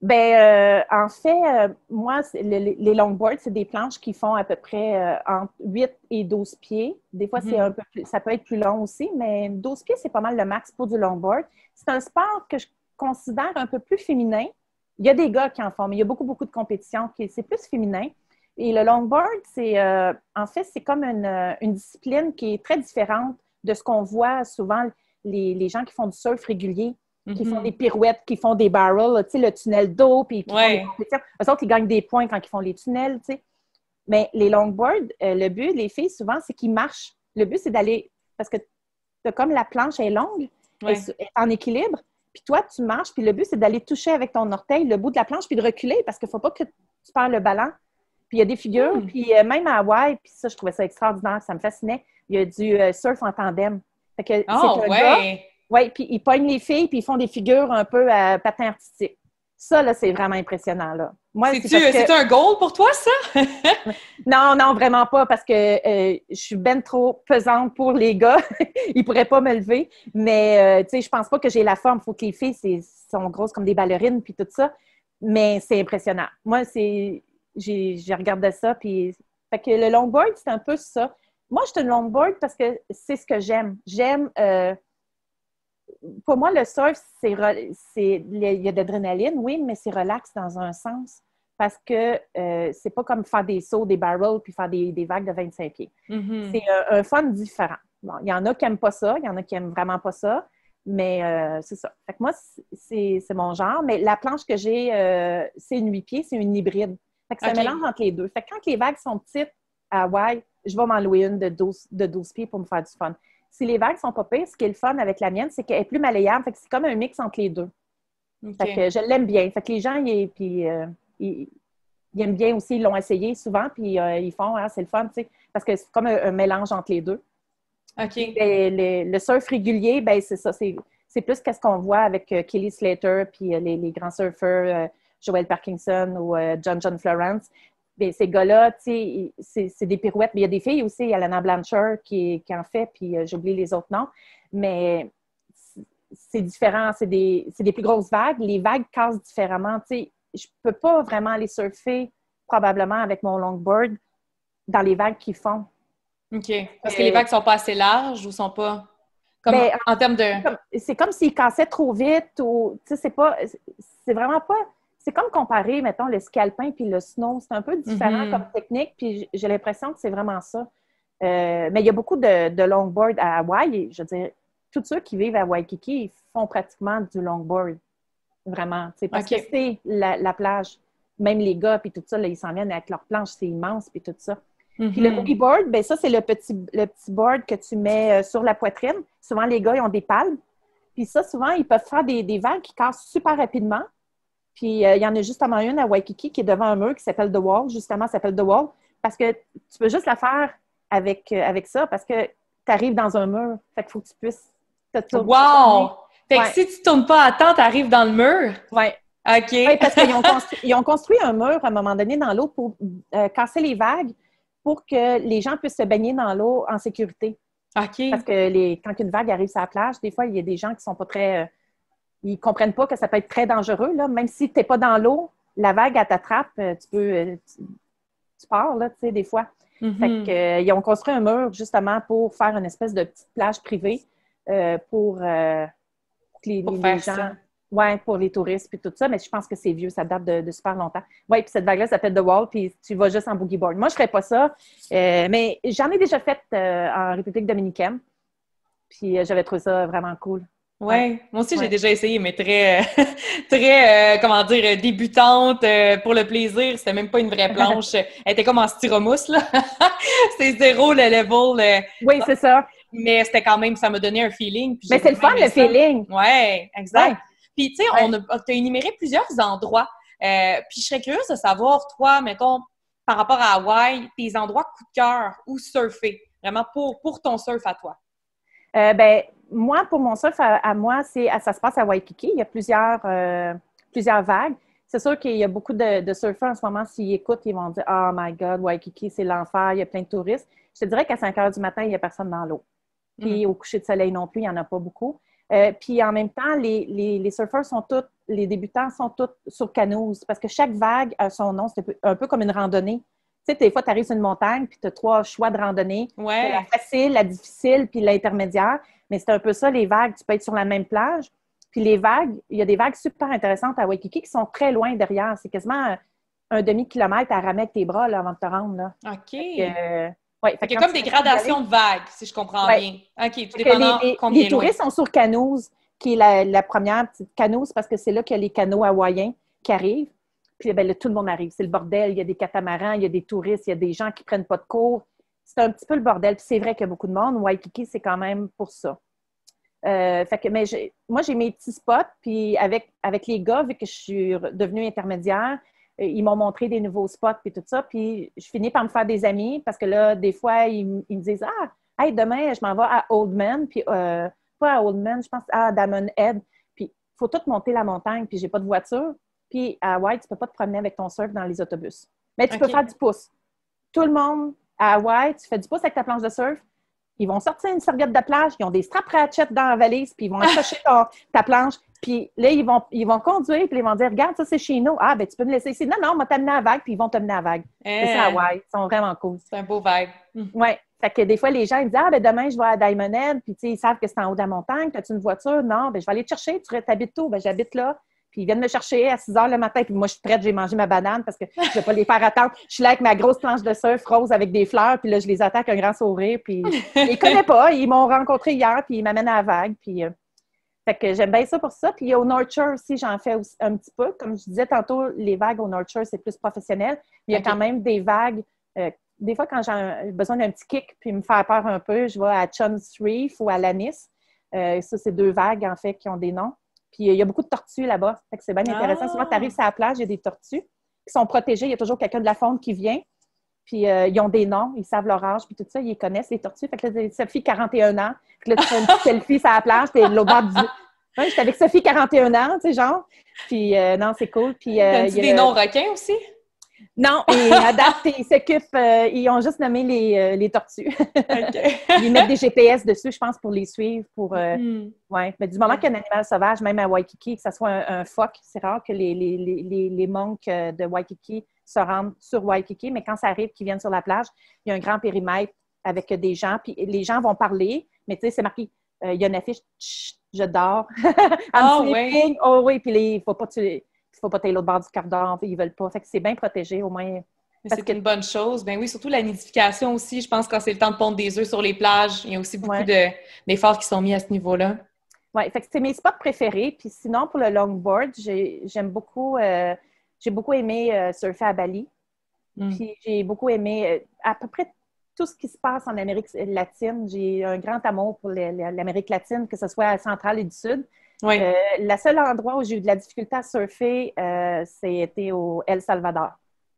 Ben, en fait, moi, les longboards, c'est des planches qui font à peu près entre 8 et 12 pieds. Des fois, c'est un peu plus, ça peut être plus long aussi, mais 12 pieds, c'est pas mal le max pour du longboard. C'est un sport que je considère un peu plus féminin. Il y a des gars qui en font, mais il y a beaucoup, beaucoup de compétitions qui c'est plus féminin. Et le longboard, c'est en fait, c'est comme une discipline qui est très différente de ce qu'on voit souvent les gens qui font du surf régulier, qui font des pirouettes, qui font des barrels, tu sais, le tunnel d'eau, puis qui font des compétitions. Eux autres, ils gagnent des points quand ils font les tunnels, tu sais. Mais les longboards, le but, les filles, souvent, c'est qu'ils marchent. Le but, c'est d'aller, parce que comme la planche est longue, elle est en équilibre, puis toi, tu marches, puis le but, c'est d'aller toucher avec ton orteil le bout de la planche, puis de reculer, parce qu'il ne faut pas que tu perds le ballon. Puis il y a des figures, puis même à Hawaï, puis ça, je trouvais ça extraordinaire, ça me fascinait, il y a du surf en tandem. Fait que c'est un gars, puis ils pognent les filles, puis ils font des figures un peu à patin artistique. Ça, là, c'est vraiment impressionnant, là. C'est-tu un goal pour toi, ça? Non, vraiment pas, parce que je suis ben trop pesante pour les gars. Ils pourraient pas me lever. Mais, tu sais, je pense pas que j'ai la forme. Il faut que les filles sont grosses comme des ballerines, puis tout ça. Mais c'est impressionnant. Moi, j'ai regardé ça, puis... Fait que le longboard, c'est un peu ça. Moi, je suis une longboard parce que c'est ce que j'aime. Pour moi, le surf, il y a de l'adrénaline, oui, mais c'est relax dans un sens. Parce que c'est pas comme faire des sauts, des barrels, puis faire des vagues de 25 pieds. C'est un fun différent. Bon, il y en a qui n'aiment pas ça, il y en a qui n'aiment vraiment pas ça, mais c'est ça. Fait que moi, c'est mon genre. Mais la planche que j'ai, c'est une 8 pieds, c'est une hybride. Fait que c'est un mélange entre les deux. Fait que quand les vagues sont petites à Hawaï, je vais m'en louer une de 12 pieds pour me faire du fun. Si les vagues sont pas pires, ce qui est le fun avec la mienne, c'est qu'elle est plus malléable. Fait que c'est comme un mix entre les deux. Fait que je l'aime bien. Fait que les gens, ils aiment bien aussi, ils l'ont essayé souvent, puis ils font, c'est le fun, tu sais, parce que c'est comme un mélange entre les deux. Le surf régulier, ben c'est ça, c'est plus qu'est-ce qu'on voit avec Kelly Slater, puis les grands surfeurs, Joel Parkinson ou John Florence. Bien, ces gars-là, tu sais, c'est des pirouettes. Mais il y a des filles aussi, il y a Lana Blanchard qui en fait, puis j'oublie les autres noms. Mais c'est différent, c'est des plus grosses vagues. Les vagues cassent différemment. Tu sais, je peux pas vraiment aller surfer probablement avec mon longboard dans les vagues qu'ils font. OK. Parce que les vagues sont pas assez larges ou sont pas... Comme en termes de... C'est comme s'ils cassaient trop vite ou... Tu sais, c'est vraiment pas... C'est comme comparer, mettons, le ski alpin puis le snow. C'est un peu différent comme technique, puis j'ai l'impression que c'est vraiment ça. Mais il y a beaucoup de longboard à Hawaï. Et, je veux dire, tous ceux qui vivent à Waikiki, ils font pratiquement du longboard. Vraiment. Parce que c'est la plage. Même les gars, puis tout ça, là, ils s'en viennent avec leur planche, c'est immense, puis tout ça. Puis le boogie board, ben ça, c'est le petit board que tu mets sur la poitrine. Souvent, les gars, ils ont des palmes. Puis ça, souvent, ils peuvent faire des vagues qui cassent super rapidement. Puis, il y en a justement une à Waikiki qui est devant un mur qui s'appelle The Wall. Justement, ça s'appelle The Wall parce que tu peux juste la faire avec ça parce que tu arrives dans un mur. Fait qu'il faut que tu puisses te tourner. Wow! Fait que si tu ne tournes pas à temps, tu arrives dans le mur? Oui. OK. Oui, parce qu'ils ont construit un mur à un moment donné dans l'eau pour casser les vagues pour que les gens puissent se baigner dans l'eau en sécurité. OK. Parce que quand une vague arrive sur la plage, des fois, il y a des gens qui ne sont pas très... ils ne comprennent pas que ça peut être très dangereux. Là. Même si tu n'es pas dans l'eau, la vague, elle t'attrape, tu pars, là, tu sais, des fois. Fait que, ils ont construit un mur, justement, pour faire une espèce de petite plage privée pour les gens. Ça. Oui, pour les touristes, puis tout ça. Mais je pense que c'est vieux, ça date de super longtemps. Oui, puis cette vague-là s'appelle The Wall, puis tu vas juste en boogie board. Moi, je ne ferais pas ça, mais j'en ai déjà fait en République dominicaine. Puis j'avais trouvé ça vraiment cool. Oui, moi aussi, j'ai déjà essayé, mais très, comment dire, débutante pour le plaisir. C'était même pas une vraie planche. Elle était comme en styromousse, là. C'était zéro le level. Oui, c'est ça. Mais c'était quand même, ça m'a donné un feeling. Mais c'est le fun, le feeling. Oui, exact. Ouais. Puis, tu sais, t'as énuméré plusieurs endroits. Puis, je serais curieuse de savoir, toi, mettons, par rapport à Hawaï, tes endroits coup de cœur où surfer. vraiment pour ton surf à toi? Moi, pour mon surf, à moi, ça se passe à Waikiki. Il y a plusieurs vagues. C'est sûr qu'il y a beaucoup de surfeurs en ce moment, s'ils écoutent, ils vont dire « Oh my God, Waikiki, c'est l'enfer, il y a plein de touristes. » Je te dirais qu'à 5 heures du matin, il n'y a personne dans l'eau. Puis au coucher de soleil non plus, il n'y en a pas beaucoup. Puis en même temps, les surfeurs sont tous, les débutants sont tous sur canoës parce que chaque vague a son nom. C'est un peu comme une randonnée. Tu sais, des fois, tu arrives sur une montagne puis tu as 3 choix de randonnée. Ouais. La facile, la difficile puis l'intermédiaire. Mais c'est un peu ça, les vagues. Tu peux être sur la même plage. Puis les vagues, il y a des vagues super intéressantes à Waikiki qui sont très loin derrière. C'est quasiment un demi-kilomètre à ramer avec tes bras là, avant de te rendre. Là. OK. Ouais, il y a comme des gradations de vagues, si je comprends bien. OK, tout dépendant combien les touristes sont sur Canoës, qui est la première petite Canoës, parce que c'est là qu'il y a les canots hawaïens qui arrivent. Puis là, tout le monde arrive. C'est le bordel. Il y a des catamarans, il y a des touristes, il y a des gens qui ne prennent pas de cours. C'est un petit peu le bordel. Puis c'est vrai qu'il y a beaucoup de monde. Waikiki, c'est quand même pour ça. Moi, j'ai mes petits spots. Puis avec les gars, vu que je suis devenue intermédiaire, ils m'ont montré des nouveaux spots puis tout ça. Puis je finis par me faire des amis parce que là, des fois, ils me disent « Ah, hey, demain, je m'en vais à Oldman. » Puis pas à Oldman, je pense à Diamond Head. Puis il faut tout monter la montagne. Puis j'ai pas de voiture. Puis à Hawaï, tu peux pas te promener avec ton surf dans les autobus. Mais tu peux faire du pouce. Tout le monde à Hawaï, tu fais du pouce avec ta planche de surf. Ils vont sortir une serviette de plage, ils ont des straps ratchets dans la valise, puis ils vont accrocher ta planche. Puis là, ils vont conduire, puis ils vont dire « Regarde, ça, c'est chez nous. Ah, ben tu peux me laisser ici. » Non, on va t'amener à la vague, puis ils vont t'amener à la vague. C'est ça, Hawaï. Ils sont vraiment cool. C'est un beau vibe. Oui. Fait que des fois, les gens ils disent « Ah, ben demain, je vais à Diamond Head. » Puis, tu sais, ils savent que c'est en haut de la montagne. As-tu une voiture? Non, ben je vais aller te chercher. Tu habites où? Ben j'habite là. Puis ils viennent me chercher à 6 heures le matin. Puis moi, je suis prête, j'ai mangé ma banane parce que je ne vais pas les faire attendre. Je suis là avec ma grosse planche de surf rose avec des fleurs. Puis là, je les attends avec un grand sourire. Puis ils ne connaissent pas. Ils m'ont rencontré hier. Puis ils m'amènent à la vague. Puis fait que j'aime bien ça pour ça. Puis au North Shore aussi, j'en fais aussi un petit peu. Comme je disais tantôt, les vagues au North Shore, c'est plus professionnel. Mais il y a quand même des vagues. Des fois, quand j'ai besoin d'un petit kick puis me faire peur un peu, je vais à Chum's Reef ou à Lanis. Ça, c'est 2 vagues, en fait, qui ont des noms. Puis il y a beaucoup de tortues là-bas. Fait que c'est bien intéressant. Souvent, tu arrives sur la plage, il y a des tortues qui sont protégées. Il y a toujours quelqu'un de la faune qui vient. Puis ils ont des noms, ils savent leur âge, puis tout ça, ils les connaissent, les tortues. Fait que là, Sophie, 41 ans. Puis là, tu fais une petite selfie sur la plage, puis l'autre bord du... Ouais, j'étais avec Sophie, 41 ans, tu sais, genre. Puis non, c'est cool. Puis t'as-tu des noms requins aussi? Non, et à date, ils s'occupent, ils ont juste nommé les tortues. Okay. Ils mettent des GPS dessus, je pense, pour les suivre. Ouais. Mais du moment qu'il y a un animal sauvage, même à Waikiki, que ce soit un phoque, c'est rare que les monks de Waikiki se rendent sur Waikiki, mais quand ça arrive qu'ils viennent sur la plage, il y a un grand périmètre avec des gens, puis les gens vont parler, mais tu sais, c'est marqué, il y a une affiche, je dors. Oui. Oh oui, puis il ne faut pas t'aller l'autre bord du cordon, ils ne veulent pas. Fait que c'est bien protégé, au moins. C'est une bonne chose. Ben oui, surtout la nidification aussi. Je pense que quand c'est le temps de pondre des œufs sur les plages, il y a aussi beaucoup d'efforts qui sont mis à ce niveau-là. Oui, fait que c'est mes spots préférés. Puis sinon, pour le longboard, j'aime beaucoup, j'ai beaucoup aimé surfer à Bali. Puis j'ai beaucoup aimé à peu près tout ce qui se passe en Amérique latine. J'ai un grand amour pour l'Amérique latine, que ce soit centrale et du sud. Oui. Le seul endroit où j'ai eu de la difficulté à surfer, c'était au El Salvador.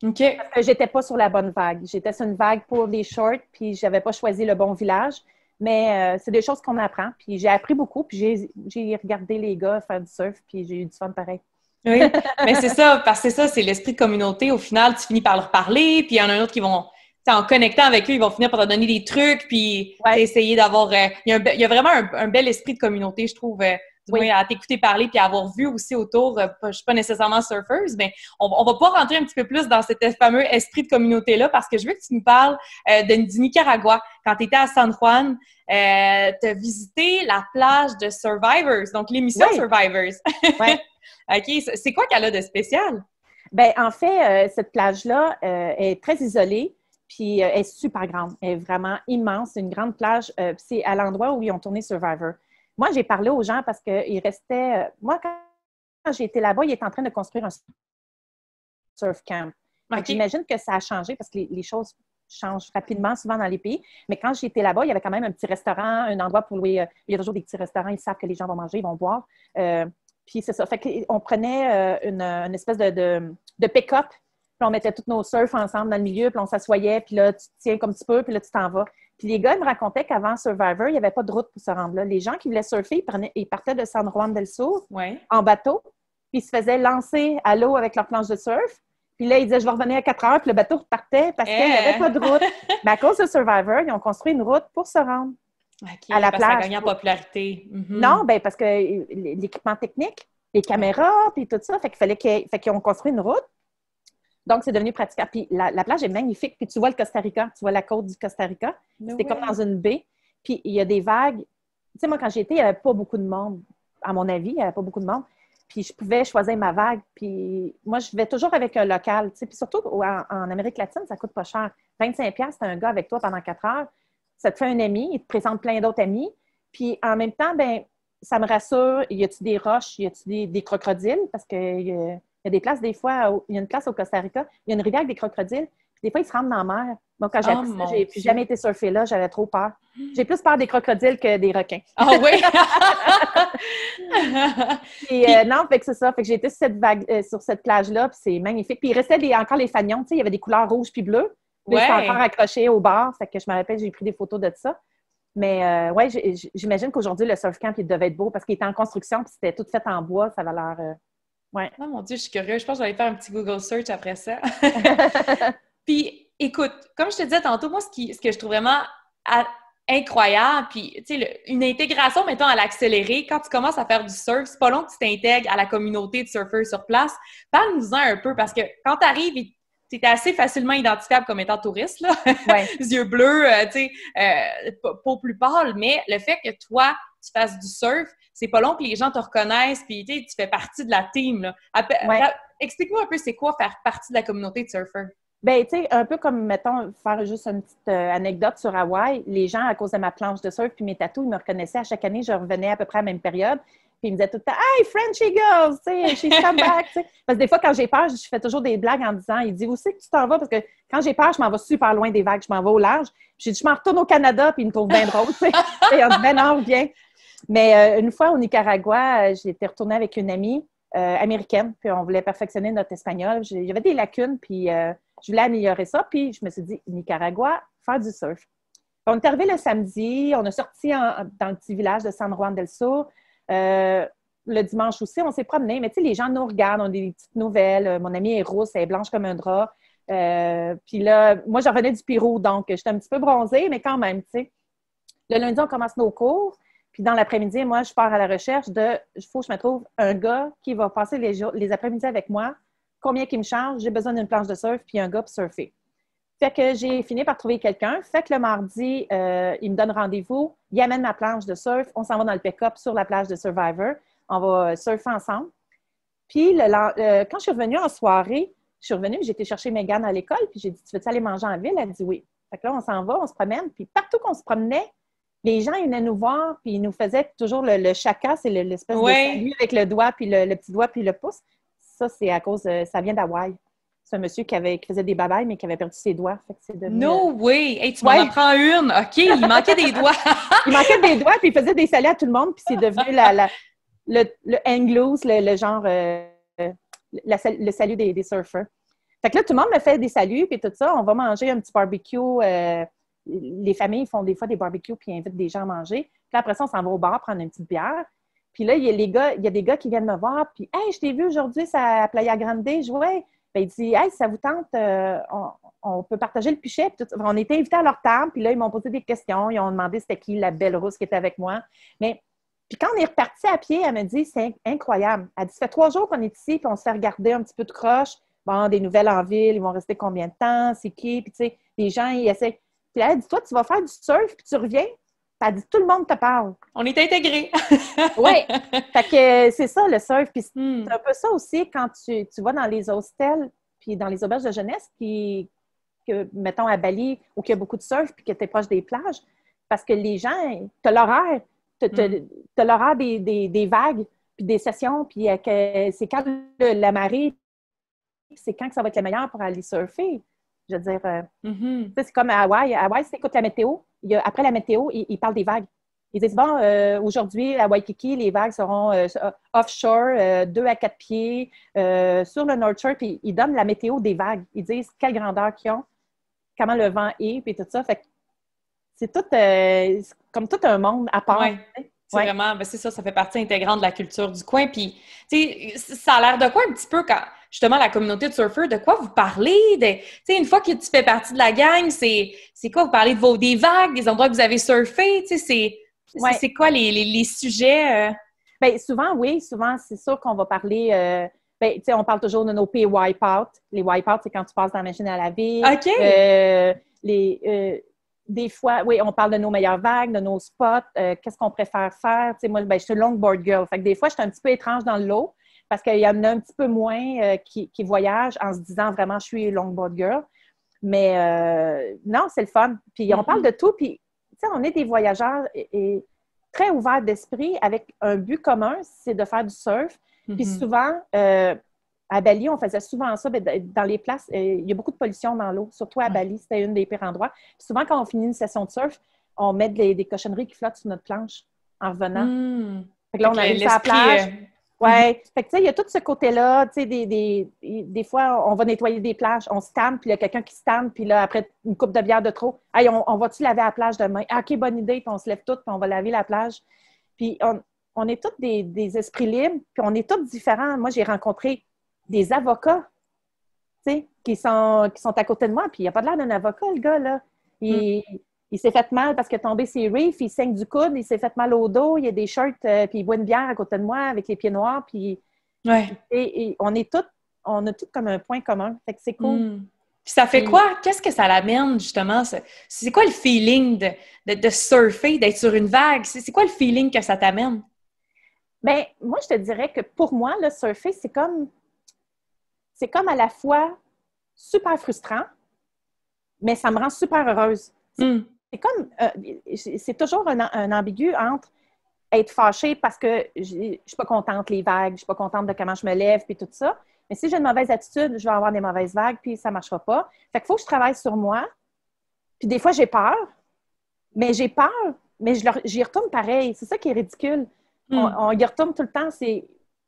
OK. Parce que j'étais pas sur la bonne vague. J'étais sur une vague pour les shorts, puis j'avais pas choisi le bon village. Mais c'est des choses qu'on apprend. Puis j'ai appris beaucoup, puis j'ai regardé les gars faire du surf, puis j'ai eu du fun pareil. Oui, mais c'est ça, parce que c'est ça, c'est l'esprit de communauté. Au final, tu finis par leur parler, puis il y en a un autre qui vont... En connectant avec eux, ils vont finir par te donner des trucs, puis essayer d'avoir... il y a vraiment un bel esprit de communauté, je trouve, du moins à t'écouter parler, puis à avoir vu aussi autour, je suis pas nécessairement surfeuse, mais on va pouvoir rentrer un petit peu plus dans cet fameux esprit de communauté-là, parce que je veux que tu nous parles du Nicaragua. Quand tu étais à San Juan, tu as visité la plage de Survivors, donc l'émission Survivors. Oui. OK, c'est quoi qu'elle a de spécial? Bien, en fait, cette plage-là est très isolée. Puis elle est super grande. Elle est vraiment immense. C'est une grande plage. C'est à l'endroit où ils ont tourné Survivor. Moi, j'ai parlé aux gens parce qu'il restait... moi, quand j'ai été là-bas, ils étaient en train de construire un surf camp. Okay. J'imagine que ça a changé parce que les choses changent rapidement, souvent dans les pays. Mais quand j'ai été là-bas, il y avait quand même un petit restaurant, un endroit pour louer... il y a toujours des petits restaurants. Ils savent que les gens vont manger, ils vont boire. Puis c'est ça. Fait qu'on prenait une espèce de pick-up. Puis on mettait tous nos surfs ensemble dans le milieu, puis on s'assoyait, puis là, tu te tiens comme tu peux, puis là, tu t'en vas. Puis les gars, ils me racontaient qu'avant Survivor, il n'y avait pas de route pour se rendre là. Les gens qui voulaient surfer, ils partaient de San Juan del Sur en bateau, puis ils se faisaient lancer à l'eau avec leur planche de surf. Puis là, ils disaient, je vais revenir à 4 heures, puis le bateau repartait parce qu'il n'y avait pas de route. Mais à cause de Survivor, ils ont construit une route pour se rendre à la plage. Ça a gagné en popularité. Non, ben parce que l'équipement technique, les caméras, puis tout ça, fait qu'ils ont construit une route. Donc, c'est devenu praticable. Puis la plage est magnifique. Puis tu vois le Costa Rica, tu vois la côte du Costa Rica. C'était comme dans une baie. Puis il y a des vagues. Tu sais, moi, quand j'y étais, il n'y avait pas beaucoup de monde. À mon avis, il n'y avait pas beaucoup de monde. Puis je pouvais choisir ma vague. Puis moi, je vais toujours avec un local. Tu sais. Puis surtout, en Amérique latine, ça ne coûte pas cher. 25$, c'est un gars avec toi pendant 4 heures. Ça te fait un ami. Il te présente plein d'autres amis. Puis en même temps, ben ça me rassure. Y a-tu des roches? Y a-tu des crocodiles? Parce que il y a des places, des fois, il y a une place au Costa Rica, il y a une rivière avec des crocodiles, puis des fois, ils se rendent dans la mer. Moi, quand j'ai appris ça, j'ai plus jamais été surfer là, j'avais trop peur. J'ai plus peur des crocodiles que des requins. Ah oui? Non, fait que c'est ça. Fait que j'ai été sur cette plage-là, puis c'est magnifique. Puis il restait encore les fanions, tu sais, il y avait des couleurs rouges puis bleues. Puis c'était encore accroché au bord, fait que je me rappelle, j'ai pris des photos de ça. Mais ouais, j'imagine qu'aujourd'hui, le surf camp, il devait être beau parce qu'il était en construction, puis c'était tout fait en bois, ça avait l'air... Ouais. Oh mon Dieu, je suis curieuse. Je pense que je vais aller faire un petit Google search après ça. Puis, écoute, comme je te disais tantôt, moi, ce que je trouve vraiment incroyable, puis, tu sais, une intégration, mettons, à l'accéléré, quand tu commences à faire du surf, c'est pas long que tu t'intègres à la communauté de surfeurs sur place. Parle-nous-en un peu, parce que quand tu arrives, tu es assez facilement identifiable comme étant touriste, là. Ouais. Yeux bleus, tu sais, peau plus pâle, mais le fait que toi, tu fasses du surf, c'est pas long que les gens te reconnaissent, puis tu fais partie de la team, là. Explique-moi un peu, c'est quoi faire partie de la communauté de surfeurs? Bien, tu sais, un peu comme, mettons, faire juste une petite anecdote sur Hawaï, les gens, à cause de ma planche de surf puis mes tatous, ils me reconnaissaient. À chaque année, je revenais à peu près à la même période. Puis ils me disaient tout le temps « Hey, Frenchy girls! » Tu sais, « She's come back! » Parce que des fois, quand j'ai peur, je fais toujours des blagues en disant « Il dit, où c'est que tu t'en vas? » Parce que quand j'ai peur, je m'en vais super loin des vagues. Je m'en vais au large. J'ai dit « Je m'en retourne au Canada. » Puis ils me trouvent bien drôle, tu sais. Ils ont dit « Ben non, viens. » Mais une fois, au Nicaragua, j'étais retournée avec une amie américaine. Puis on voulait perfectionner notre espagnol. Il y avait des lacunes, puis je voulais améliorer ça. Puis je me suis dit « Nicaragua, faire du surf. » On est arrivé le samedi. On a sorti dans le petit village de San Juan del Sur. Le dimanche aussi, on s'est promené, mais tu sais, les gens nous regardent, on a des petites nouvelles. Mon amie est rousse, elle est blanche comme un drap. Puis là, moi, je revenais du Pérou, donc j'étais un petit peu bronzée, mais quand même, tu sais. Le lundi, on commence nos cours. Puis dans l'après-midi, moi, je pars à la recherche il faut que je me trouve un gars qui va passer les après-midi avec moi. Combien qu'il me charge? J'ai besoin d'une planche de surf, puis un gars pour surfer. Fait que j'ai fini par trouver quelqu'un. Fait que le mardi, il me donne rendez-vous. Il amène ma planche de surf. On s'en va dans le pick-up sur la plage de Survivor. On va surfer ensemble. Puis, quand je suis revenue en soirée, j'ai été chercher Mégane à l'école. Puis j'ai dit, tu veux-tu aller manger en ville? Elle dit oui. Fait que là, on s'en va, on se promène. Puis partout qu'on se promenait, les gens ils venaient nous voir. Puis ils nous faisaient toujours le chaka, c'est l'espèce de salut avec le doigt, puis le petit doigt, puis le pouce. Ça, c'est à cause, ça vient d'Hawaï. C'est un monsieur qui faisait des babayes, mais qui avait perdu ses doigts. Fait que c'est devenu, No way! Hey, tu m'en apprends une! OK, il manquait des doigts. Il manquait des doigts, puis il faisait des saluts à tout le monde, puis c'est devenu le hang loose, le genre, le salut des surfeurs. Fait que là, tout le monde me fait des saluts, puis tout ça. On va manger un petit barbecue. Les familles font des fois des barbecues, puis ils invitent des gens à manger. Puis après ça, on s'en va au bar prendre une petite bière. Puis là, il y a des gars qui viennent me voir, puis « Hey, je t'ai vu aujourd'hui à Playa Grande. » Je vois. Ben, il dit « Hey, si ça vous tente, on peut partager le pichet. » On était invités à leur table, puis là, ils m'ont posé des questions. Ils ont demandé c'était qui la belle rousse qui était avec moi. Mais puis quand on est reparti à pied, elle me dit « C'est incroyable. » Elle dit « Ça fait 3 jours qu'on est ici, puis on se fait regarder un petit peu de croche. Bon, des nouvelles en ville, ils vont rester combien de temps? C'est qui? » Puis tu sais, les gens, ils essaient. Puis là, elle dit « Toi, tu vas faire du surf, puis tu reviens. » Elle dit « Tout le monde te parle. » On est intégrés. Oui. Fait que c'est ça, le surf. Puis c'est un peu ça aussi quand tu vas dans les hostels puis dans les auberges de jeunesse mettons, à Bali, où il y a beaucoup de surf puis que tu es proche des plages. Parce que les gens, tu as l'horaire. Tu as l'horaire des vagues puis des sessions. Puis c'est quand la marée, c'est quand que ça va être le meilleur pour aller surfer. Je veux dire, c'est comme à Hawaï. À Hawaï, si tu écoutes la météo, après la météo, ils parlent des vagues. Ils disent, bon, aujourd'hui, à Waikiki, les vagues seront offshore, 2 à 4 pieds, sur le North Shore, puis ils donnent la météo des vagues. Ils disent quelle grandeur qu'ils ont, comment le vent est, puis tout ça. Fait que c'est tout, comme tout un monde à part. Ouais. C'est vraiment, ben c'est ça, ça fait partie intégrante de la culture du coin. Puis, tu sais, ça a l'air de quoi un petit peu quand, justement, la communauté de surfeurs, de quoi vous parlez? Tu sais, une fois que tu fais partie de la gang, c'est quoi? Vous parlez des vagues, des endroits que vous avez surfé? Tu sais, c'est quoi les sujets? Bien, souvent, c'est sûr qu'on va parler. Ben, tu sais, on parle toujours de nos pays wipe-out. Les wipe-out, c'est quand tu passes dans la machine à laver. OK. Des fois, oui, on parle de nos meilleures vagues, de nos spots, qu'est-ce qu'on préfère faire. Tu sais, moi, ben, je suis une longboard girl. Fait que des fois, je suis un petit peu étrange dans l'eau parce qu'il y en a un petit peu moins qui voyagent en se disant vraiment, je suis longboard girl. Mais non, c'est le fun. Puis on parle de tout. Puis, tu sais, on est des voyageurs et très ouverts d'esprit avec un but commun, c'est de faire du surf. Puis souvent, à Bali, on faisait souvent ça. Dans les places, il y a beaucoup de pollution dans l'eau, surtout à Bali, c'était un des pires endroits. Puis souvent, quand on finit une session de surf, on met des cochonneries qui flottent sur notre planche en revenant. Fait que là, on arrive sur la plage. Ouais. Fait que tu sais, il y a tout ce côté-là. Tu sais, des fois, on va nettoyer des plages, on se tanne, puis il y a quelqu'un qui se tanne, puis là, après une coupe de bière de trop, hey, on va-tu laver la plage demain? Ah, OK, bonne idée, puis on se lève toutes, puis on va laver la plage. Puis on est tous des esprits libres, puis on est tous différents. Moi, j'ai rencontré des avocats, tu sais, qui sont à côté de moi, puis il n'y a pas de l'air d'un avocat, le gars, là. Il s'est fait mal parce qu'il est tombé ses reefs, il saigne du coude, il s'est fait mal au dos, il y a des shirts, puis il boit une bière à côté de moi avec les pieds noirs, puis et on a tout comme un point commun. Fait que c'est cool. Puis ça fait quoi? Qu'est-ce que ça l'amène, justement? C'est quoi le feeling de surfer, d'être sur une vague? C'est quoi le feeling que ça t'amène? Bien, moi, je te dirais que pour moi, le surfer, c'est comme à la fois super frustrant, mais ça me rend super heureuse. C'est comme, c'est toujours un ambigu entre être fâchée parce que je ne suis pas contente les vagues, je ne suis pas contente de comment je me lève, puis tout ça. Mais si j'ai une mauvaise attitude, je vais avoir des mauvaises vagues, puis ça ne marchera pas. Fait qu'il faut que je travaille sur moi. Puis des fois, j'ai peur, mais j'y retourne pareil. C'est ça qui est ridicule. On y retourne tout le temps.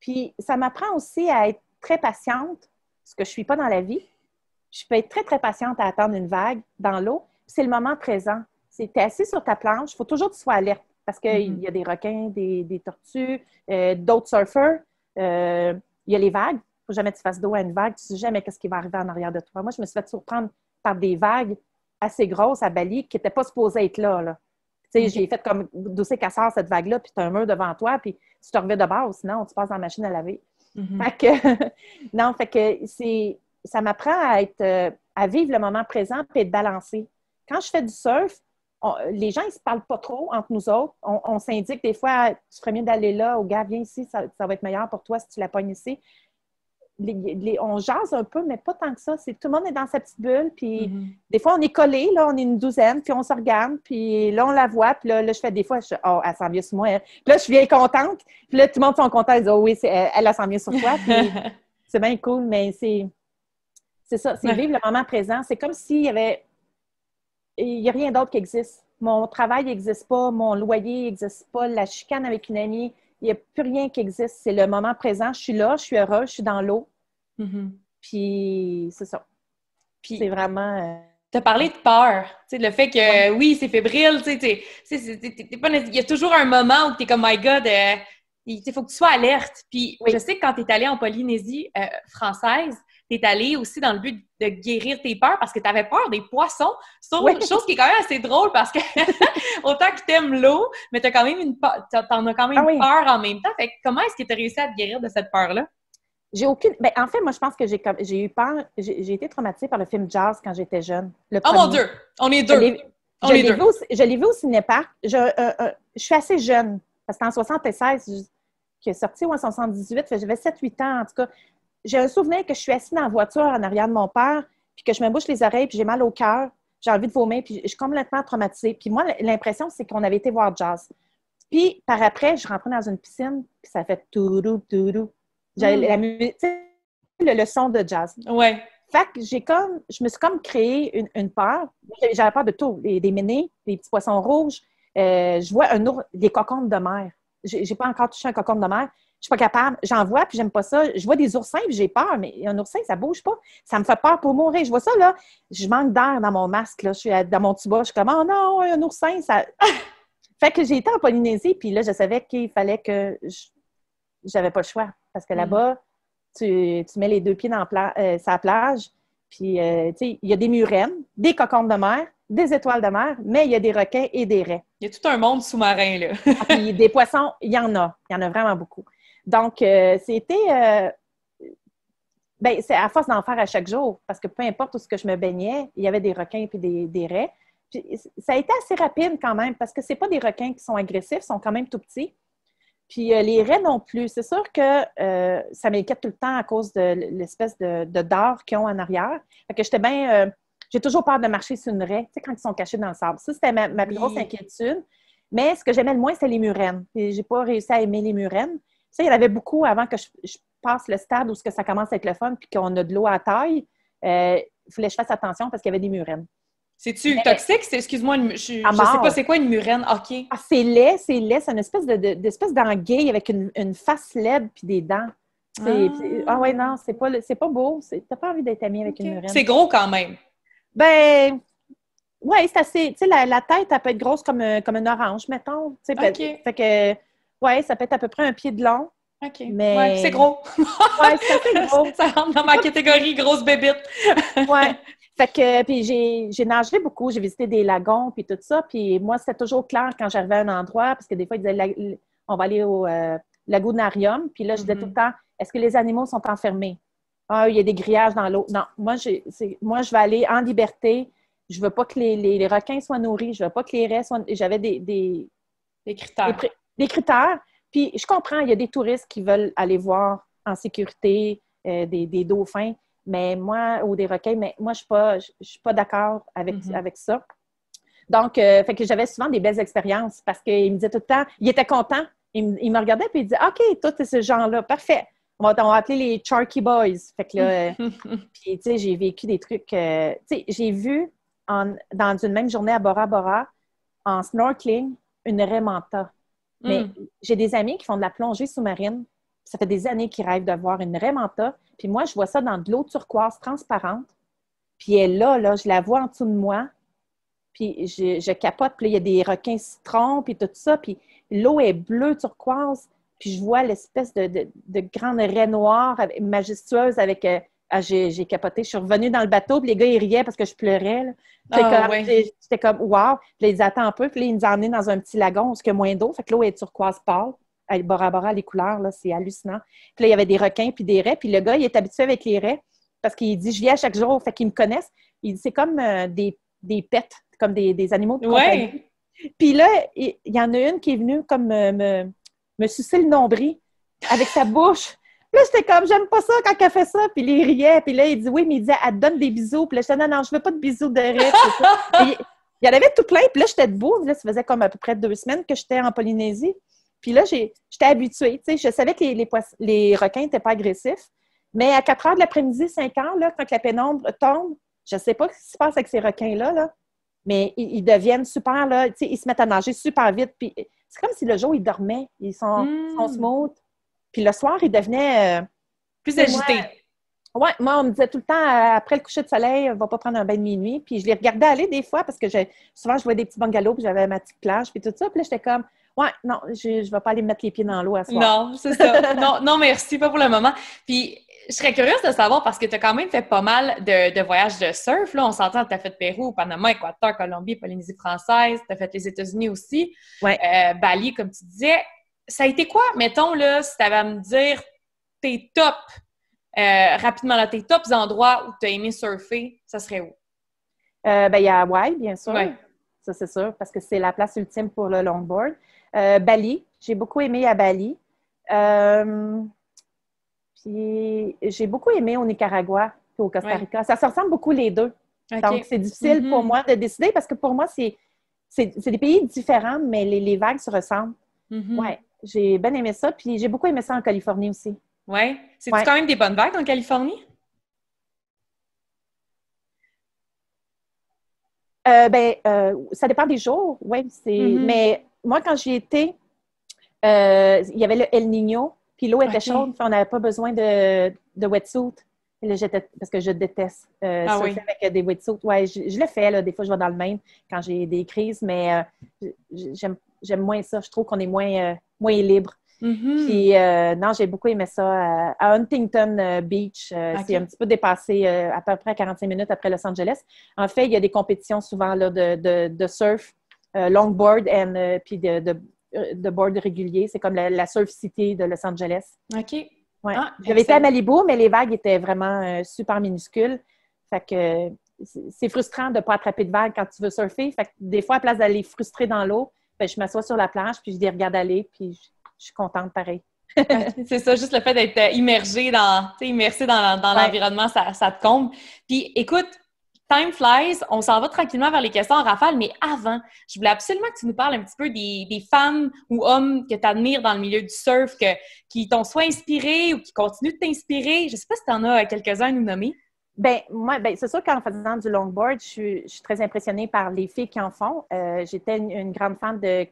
Puis ça m'apprend aussi à être très patiente, ce que je ne suis pas dans la vie. Je peux être très, très patiente à attendre une vague dans l'eau. C'est le moment présent. Tu es assis sur ta planche, il faut toujours que tu sois alerte parce qu'il y a des requins, des tortues, d'autres surfeurs. Il y a les vagues. Il ne faut jamais que tu fasses dos à une vague. Tu ne sais jamais ce qui va arriver en arrière de toi. Moi, je me suis fait surprendre par des vagues assez grosses à Bali qui n'étaient pas supposées être là. Tu sais, j'ai fait comme dossier casseur cette vague-là, puis tu as un mur devant toi, puis tu te reviens de base, sinon tu passes dans la machine à laver. Fait que, non, fait que ça m'apprend à vivre le moment présent et être balancé. Quand je fais du surf, les gens, ils ne se parlent pas trop entre nous autres. On s'indique des fois, tu ferais mieux d'aller là, au gars, viens ici, ça va être meilleur pour toi si tu la pognes ici. On jase un peu, mais pas tant que ça. Tout le monde est dans sa petite bulle, puis des fois, on est collés, là, on est une douzaine, puis on se regarde, puis là, on la voit, puis là, je fais des fois, oh, elle s'en vient sur moi. Puis là, je suis bien contente, puis là, tout le monde sont contents, ils disent, oh oui, elle s'en vient sur toi, puis c'est bien cool, mais c'est ça, c'est vivre le moment présent. C'est comme s'il y avait... Il n'y a rien d'autre qui existe. Mon travail n'existe pas, mon loyer n'existe pas, la chicane avec une amie, il n'y a plus rien qui existe. C'est le moment présent. Je suis là, je suis heureuse, je suis dans l'eau. Puis c'est ça. Puis c'est vraiment... Tu as parlé de peur. Tu sais, le fait que, oui, c'est fébrile. Tu sais, il y a toujours un moment où tu es comme, my God, il faut que tu sois alerte. Puis je sais que quand tu es allée en Polynésie française, tu es allée aussi dans le but de guérir tes peurs parce que tu avais peur des poissons. Chose qui est quand même assez drôle parce que autant que tu aimes l'eau, mais t'en as quand même peur en même temps. Fait que comment est-ce que tu as réussi à te guérir de cette peur-là? J'ai aucune... Ben, en fait, moi, je pense que j'ai eu peur. J'ai été traumatisée par le film Jazz quand j'étais jeune. Oh mon Dieu! On est deux! Je l'ai vu au cinéparc. Je suis assez jeune. Parce qu'en 76, qui est sorti, ou en 78, j'avais 7-8 ans, en tout cas. J'ai un souvenir que je suis assise dans la voiture en arrière de mon père, puis que je me bouche les oreilles, puis j'ai mal au cœur, j'ai envie de vomir, puis je suis complètement traumatisée. Puis moi, l'impression, c'est qu'on avait été voir Jazz. Puis par après, je rentrais dans une piscine, puis ça fait tourou, tourou. J'avais la musique, le son de Jazz. Ouais. Fait que je me suis comme créé une peur. J'avais peur de tout. Des ménés, des petits poissons rouges. Je vois des cocombes de mer. j'ai pas encore touché un cocon de mer. Je suis pas capable. J'en vois, puis j'aime pas ça. Je vois des oursins, puis j'ai peur, mais un oursin, ça bouge pas. Ça me fait peur pour mourir. Je vois ça, là. Je manque d'air dans mon masque, là. Je suis dans mon tuba. Je suis comme, oh non, un oursin, ça. Fait que j'ai été en Polynésie, puis là, je savais qu'il fallait que j'avais pas le choix. Parce que là-bas, tu mets les deux pieds sur la plage, puis, tu sais, il y a des murènes, des cocons de mer, des étoiles de mer, mais il y a des requins et des raies. Il y a tout un monde sous-marin, là. Puis des poissons, il y en a. Il y en a vraiment beaucoup. Donc, c'était... ben, c'est à force d'en faire à chaque jour, parce que peu importe où ce que je me baignais, il y avait des requins et des raies. Puis, ça a été assez rapide quand même, parce que c'est pas des requins qui sont agressifs, ils sont quand même tout petits. Puis les raies non plus. C'est sûr que ça m'inquiète tout le temps à cause de l'espèce de dard qu'ils ont en arrière. Fait que j'étais bien... j'ai toujours peur de marcher sur une raie, tu sais, quand ils sont cachés dans le sable. Ça, c'était ma plus grosse inquiétude. Mais ce que j'aimais le moins, c'était les murènes. Et j'ai pas réussi à aimer les murènes. Ça, il y en avait beaucoup avant que je passe le stade où ça commence avec le fun puis qu'on a de l'eau à taille. Il fallait que je fasse attention parce qu'il y avait des murènes. C'est-tu toxique? Excuse-moi, je sais pas c'est quoi une murène. OK. Ah, c'est laid, c'est laid. C'est une espèce d'espèce d'anguille avec une face laide puis des dents. Ah ouais, non, c'est pas beau. T'as pas envie d'être ami avec une murène. C'est gros quand même. Ben, ouais, c'est assez. Tu sais, la tête, elle peut être grosse comme une orange, mettons. Fait que, ouais, ça peut être à peu près un pied de long. OK. Mais... Ouais, c'est gros. Ouais, c'est assez gros. Ça rentre dans ma catégorie grosse bébite. Ouais. Fait que, puis j'ai nagé beaucoup, j'ai visité des lagons, puis tout ça. Puis moi, c'était toujours clair quand j'arrivais à un endroit, parce que des fois, ils disaient, on va aller au lagunarium. Puis là, je disais tout le temps, est-ce que les animaux sont enfermés? Ah, il y a des grillages dans l'eau. Non, moi, je vais aller en liberté. Je veux pas que les requins soient nourris. Je veux pas que les raies soient... J'avais des critères. Des critères. Puis je comprends, il y a des touristes qui veulent aller voir en sécurité des dauphins. Mais moi, ou des requins, mais moi, je ne suis pas d'accord avec ça. Donc, fait que j'avais souvent des belles expériences parce qu'il me disait tout le temps, il était content. Il me regardait et il disait, OK, toi, tu es ce genre-là, parfait. On va appeler les Charky Boys. Fait que là, puis, tu sais, j'ai vécu des trucs. Tu sais, j'ai vu dans une même journée à Bora Bora, en snorkeling, une raie manta. Mais j'ai des amis qui font de la plongée sous-marine. Ça fait des années qu'ils rêvent de voir une raie manta. Puis moi, je vois ça dans de l'eau turquoise transparente. Puis elle est là, je la vois en dessous de moi. Puis je capote. Puis là, il y a des requins citrons, puis tout ça. Puis l'eau est bleue turquoise. Puis je vois l'espèce de grande raie noire majestueuse avec... j'ai capoté. Je suis revenue dans le bateau, puis les gars, ils riaient parce que je pleurais. J'étais comme, wow. Puis là, ils attendent un peu. Puis là, ils nous ont emmenés dans un petit lagon où il y a moins d'eau. Fait que l'eau est turquoise pâle. Bora Bora, les couleurs, là, c'est hallucinant. Puis là, il y avait des requins puis des raies. Puis le gars, il est habitué avec les raies parce qu'il dit, je viens à chaque jour. Fait qu'ils me connaissent. Il dit, c'est comme des pets, comme des animaux de compagnie. Puis là, il y en a une qui est venue comme me sucer le nombril avec sa bouche. Puis là, j'étais comme, j'aime pas ça quand elle fait ça. Puis il riait. Puis là, il dit, oui, mais il disait, elle te donne des bisous. Puis là, je disais, non, je veux pas de bisous de raie. Il y en avait tout plein. Puis là, j'étais debout. Là, ça faisait comme à peu près 2 semaines que j'étais en Polynésie. Puis là, j'étais habituée. Tu sais, je savais que les requins n'étaient pas agressifs. Mais à 4 heures de l'après-midi, 5 heures, là, quand la pénombre tombe, je ne sais pas ce qui se passe avec ces requins-là, là, mais ils deviennent super, là, tu sais, ils se mettent à nager super vite. Puis c'est comme si le jour, ils dormaient. Ils sont smooth. Puis le soir, ils devenaient... plus agités. Oui, moi, on me disait tout le temps, après le coucher de soleil, on va pas prendre un bain de minuit. Puis je les regardais aller des fois parce que souvent, je voyais des petits bungalows, puis j'avais ma petite plage, puis tout ça. Puis là, j'étais comme... Ouais, non, je ne vais pas aller mettre les pieds dans l'eau à soir. Non, c'est ça. Non, merci, pas pour le moment. Puis, je serais curieuse de savoir, parce que tu as quand même fait pas mal de voyages de surf. Là, on s'entend, tu as fait Pérou, Panama, Équateur, Colombie, Polynésie française. Tu as fait les États-Unis aussi. Ouais. Bali, comme tu disais. Ça a été quoi, mettons, là, si tu avais à me dire tes tops, rapidement, là, tes tops endroits où tu as aimé surfer, ça serait où? Ben, il y a Hawaï, bien sûr. Ouais. Ça, c'est sûr, parce que c'est la place ultime pour le longboard. Bali, j'ai beaucoup aimé à Bali. Puis j'ai beaucoup aimé au Nicaragua et au Costa Rica. Ouais. Ça se ressemble beaucoup les deux. Okay. Donc, c'est difficile pour moi de décider parce que pour moi, c'est des pays différents, mais les vagues se ressemblent. Oui, j'ai bien aimé ça. Puis j'ai beaucoup aimé ça en Californie aussi. Oui. C'est-tu quand même des bonnes vagues en Californie? Ça dépend des jours, oui. Mais moi, quand j'y étais, Il y avait le El Niño, puis l'eau était chaude, puis on n'avait pas besoin de wetsuit. Parce que je déteste surfer avec des wetsuits. Ouais, je le fais, là, des fois je vais dans le Maine quand j'ai des crises, mais j'aime moins ça. Je trouve qu'on est moins libre. Mm-hmm. Puis non, j'ai beaucoup aimé ça à Huntington Beach. C'est un petit peu dépassé à peu près 45 minutes après Los Angeles. En fait, il y a des compétitions souvent là, de surf, longboard puis de board régulier. C'est comme la Surf City de Los Angeles. OK. Ouais. J'avais été à Malibu, mais les vagues étaient vraiment super minuscules. Fait que c'est frustrant de ne pas attraper de vagues quand tu veux surfer. Fait que des fois, à place d'aller frustrer dans l'eau, je m'assois sur la plage, puis je les regarde aller, puis je suis contente pareil. C'est ça, juste le fait d'être immergé dans l'environnement, ça te comble. Puis écoute, time flies, on s'en va tranquillement vers les questions en rafale, mais avant, je voulais absolument que tu nous parles un petit peu des femmes ou hommes que tu admires dans le milieu du surf, qui t'ont soit inspiré ou qui continuent de t'inspirer. Je ne sais pas si tu en as quelques-uns à nous nommer. Moi, c'est sûr qu'en faisant du longboard, je suis très impressionnée par les filles qui en font. J'étais une grande fan de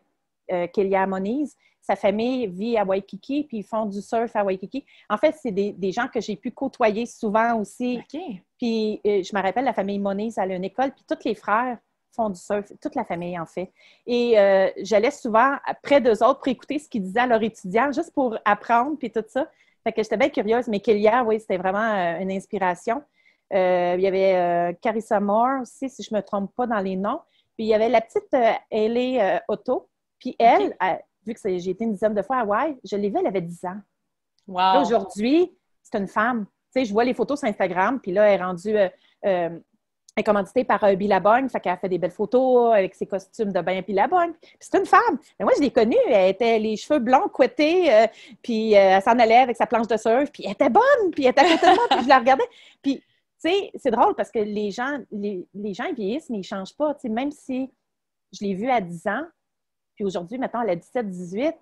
Kelia Moniz. Sa famille vit à Waikiki, puis ils font du surf à Waikiki. En fait, c'est des gens que j'ai pu côtoyer souvent aussi. Okay. Puis je me rappelle, la famille Moniz, elle a une école, puis tous les frères font du surf, toute la famille en fait. Et j'allais souvent près d'eux autres pour écouter ce qu'ils disaient à leurs étudiants, juste pour apprendre, puis tout ça. Fait que j'étais bien curieuse, mais Kelia, oui, c'était vraiment une inspiration. Il y avait Carissa Moore aussi, si je ne me trompe pas dans les noms. Puis il y avait la petite Hailey Otto. Puis elle, vu que j'ai été une dizaine de fois à Hawaï, je l'ai vue, elle avait 10 ans. Wow. Là, aujourd'hui, c'est une femme. Tu sais, je vois les photos sur Instagram, puis là, elle est rendue... elle est commanditée par Billabong, fait qu'elle a fait des belles photos avec ses costumes de bain Billabong. Puis c'est une femme. Mais moi, je l'ai connue. Elle était les cheveux blonds, couettés, puis elle s'en allait avec sa planche de surf, puis elle était bonne, puis elle était à côté de moi, puis je la regardais. Puis, tu sais, c'est drôle parce que les gens, ils vieillissent, mais ils ne changent pas. Tu sais, même si je l'ai vue à 10 ans, puis aujourd'hui, maintenant, elle a 17-18,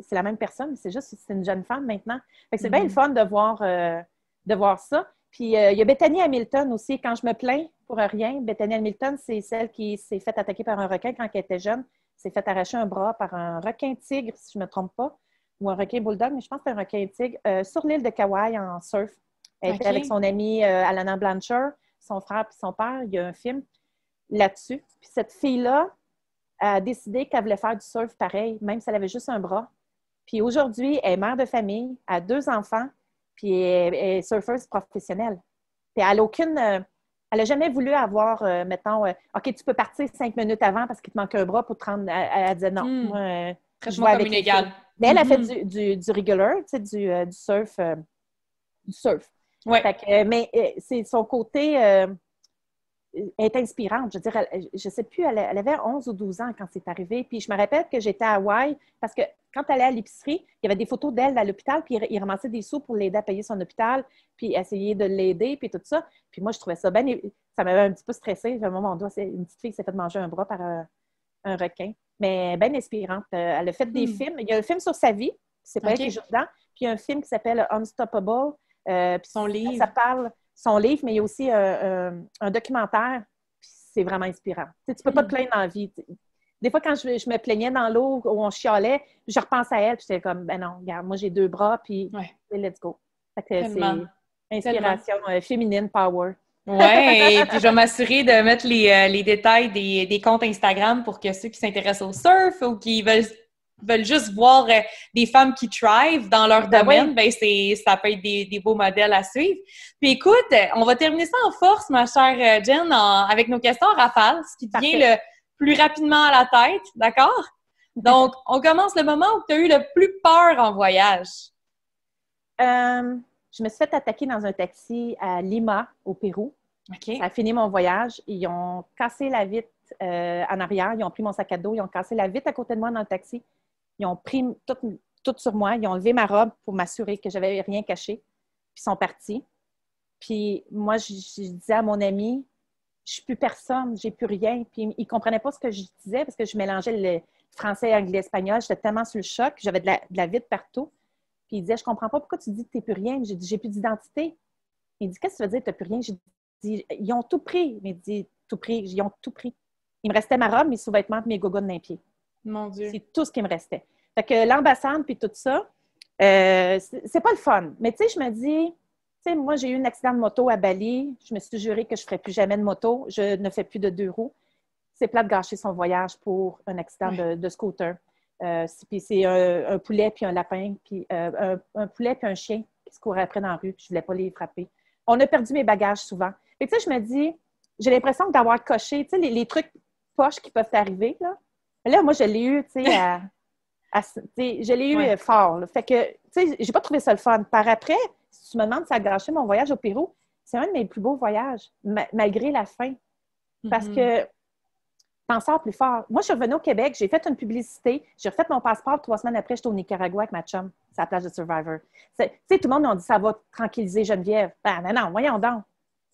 c'est la même personne, c'est juste que c'est une jeune femme maintenant. Fait que c'est bien le fun de voir ça. Puis il y a Bethany Hamilton aussi. Quand je me plains pour rien, Bethany Hamilton, c'est celle qui s'est faite attaquer par un requin quand elle était jeune. S'est fait arracher un bras par un requin-tigre, si je ne me trompe pas, ou un requin-bulldog, mais je pense que c'est un requin-tigre, sur l'île de Kauai en surf. Elle était avec son amie Alana Blanchard, son frère et son père. Il y a un film là-dessus. Puis cette fille-là a décidé qu'elle voulait faire du surf pareil, même si elle avait juste un bras. Puis aujourd'hui, elle est mère de famille, elle a 2 enfants, puis elle est surfeuse professionnelle. Puis elle n'a jamais voulu avoir, mettons, OK, tu peux partir 5 minutes avant parce qu'il te manque un bras pour te rendre. Elle disait non. Moi, je vois comme une égale. Mais elle a fait du regular, tu sais, du surf. Du surf. Ouais. Fait que, mais c'est son côté est inspirante. Je veux dire, je ne sais plus, elle avait 11 ou 12 ans quand c'est arrivé. Puis je me rappelle que j'étais à Hawaï parce que quand elle allait à l'épicerie, il y avait des photos d'elle à l'hôpital, puis il ramassait des sous pour l'aider à payer son hôpital, puis essayer de l'aider, puis tout ça. Puis moi, je trouvais ça bien... Ça m'avait un petit peu stressée. Mon doigt, une petite fille qui s'est fait manger un bras par un requin. Mais bien inspirante. Elle a fait des films. Il y a un film sur sa vie, c'est pas elle qui joue dedans. Puis il y a un film qui s'appelle Unstoppable. Puis son livre. Ça parle... Son livre, mais il y a aussi un documentaire, puis c'est vraiment inspirant. Tu ne peux pas te plaindre dans la vie. Des fois, quand je me plaignais dans l'eau où on chialait, je repense à elle, puis j'étais comme, ben non, regarde, moi j'ai 2 bras, puis let's go. Fait que c'est inspiration féminine, power. Oui, et puis je vais m'assurer de mettre les détails des comptes Instagram pour que ceux qui s'intéressent au surf ou qui veulent juste voir des femmes qui thrive dans leur domaine, ça peut être des beaux modèles à suivre. Puis écoute, on va terminer ça en force, ma chère Jen, avec nos questions en rafale, ce qui te vient le plus rapidement à la tête, d'accord? Donc, on commence le moment où tu as eu le plus peur en voyage. Je me suis fait attaquer dans un taxi à Lima, au Pérou. Okay. Ça a fini mon voyage. Ils ont cassé la vitre en arrière. Ils ont pris mon sac à dos. Ils ont cassé la vitre à côté de moi dans le taxi. Ils ont pris tout sur moi. Ils ont enlevé ma robe pour m'assurer que je n'avais rien caché. Puis ils sont partis. Puis moi, je disais à mon ami, je ne suis plus personne, j'ai plus rien. Puis ils ne comprenaient pas ce que je disais parce que je mélangeais le français, anglais, espagnol. J'étais tellement sur le choc. J'avais de la vitre partout. Puis il disait, je ne comprends pas pourquoi tu dis que tu n'es plus rien. J'ai dit, j'ai plus d'identité. Il dit, qu'est-ce que ça veut dire que tu n'as plus rien? J'ai dit, ils ont tout pris. Mais il dit, tout pris. Ils ont tout pris. Il me restait ma robe, mes sous-vêtements et mes gogoons d'un pied. Mon Dieu. C'est tout ce qui me restait. Fait que l'ambassade puis tout ça, c'est pas le fun. Mais tu sais, je me dis, tu sais, moi, j'ai eu un accident de moto à Bali. Je me suis juré que je ne ferais plus jamais de moto. Je ne fais plus de 2 roues. C'est plat de gâcher son voyage pour un accident de scooter. Puis c'est un poulet puis un lapin, puis un poulet puis un chien qui se couraient après dans la rue. Puis je ne voulais pas les frapper. On a perdu mes bagages souvent. Et tu sais, je me dis, j'ai l'impression d'avoir coché, tu sais, les trucs poches qui peuvent arriver, là. Là, moi, je l'ai eu, tu sais, je l'ai eu fort. Là. Fait que, tu sais, j'ai pas trouvé ça le fun. Par après, si tu me demandes si ça a gâché mon voyage au Pérou, c'est un de mes plus beaux voyages, malgré la fin. Parce que t'en sors plus fort. Moi, je suis revenue au Québec, j'ai fait une publicité, j'ai refait mon passeport 3 semaines après, j'étais au Nicaragua avec ma chum, c'est la plage de Survivor. Tu sais, tout le monde m'a dit, ça va tranquilliser Geneviève. Ben non, voyons donc.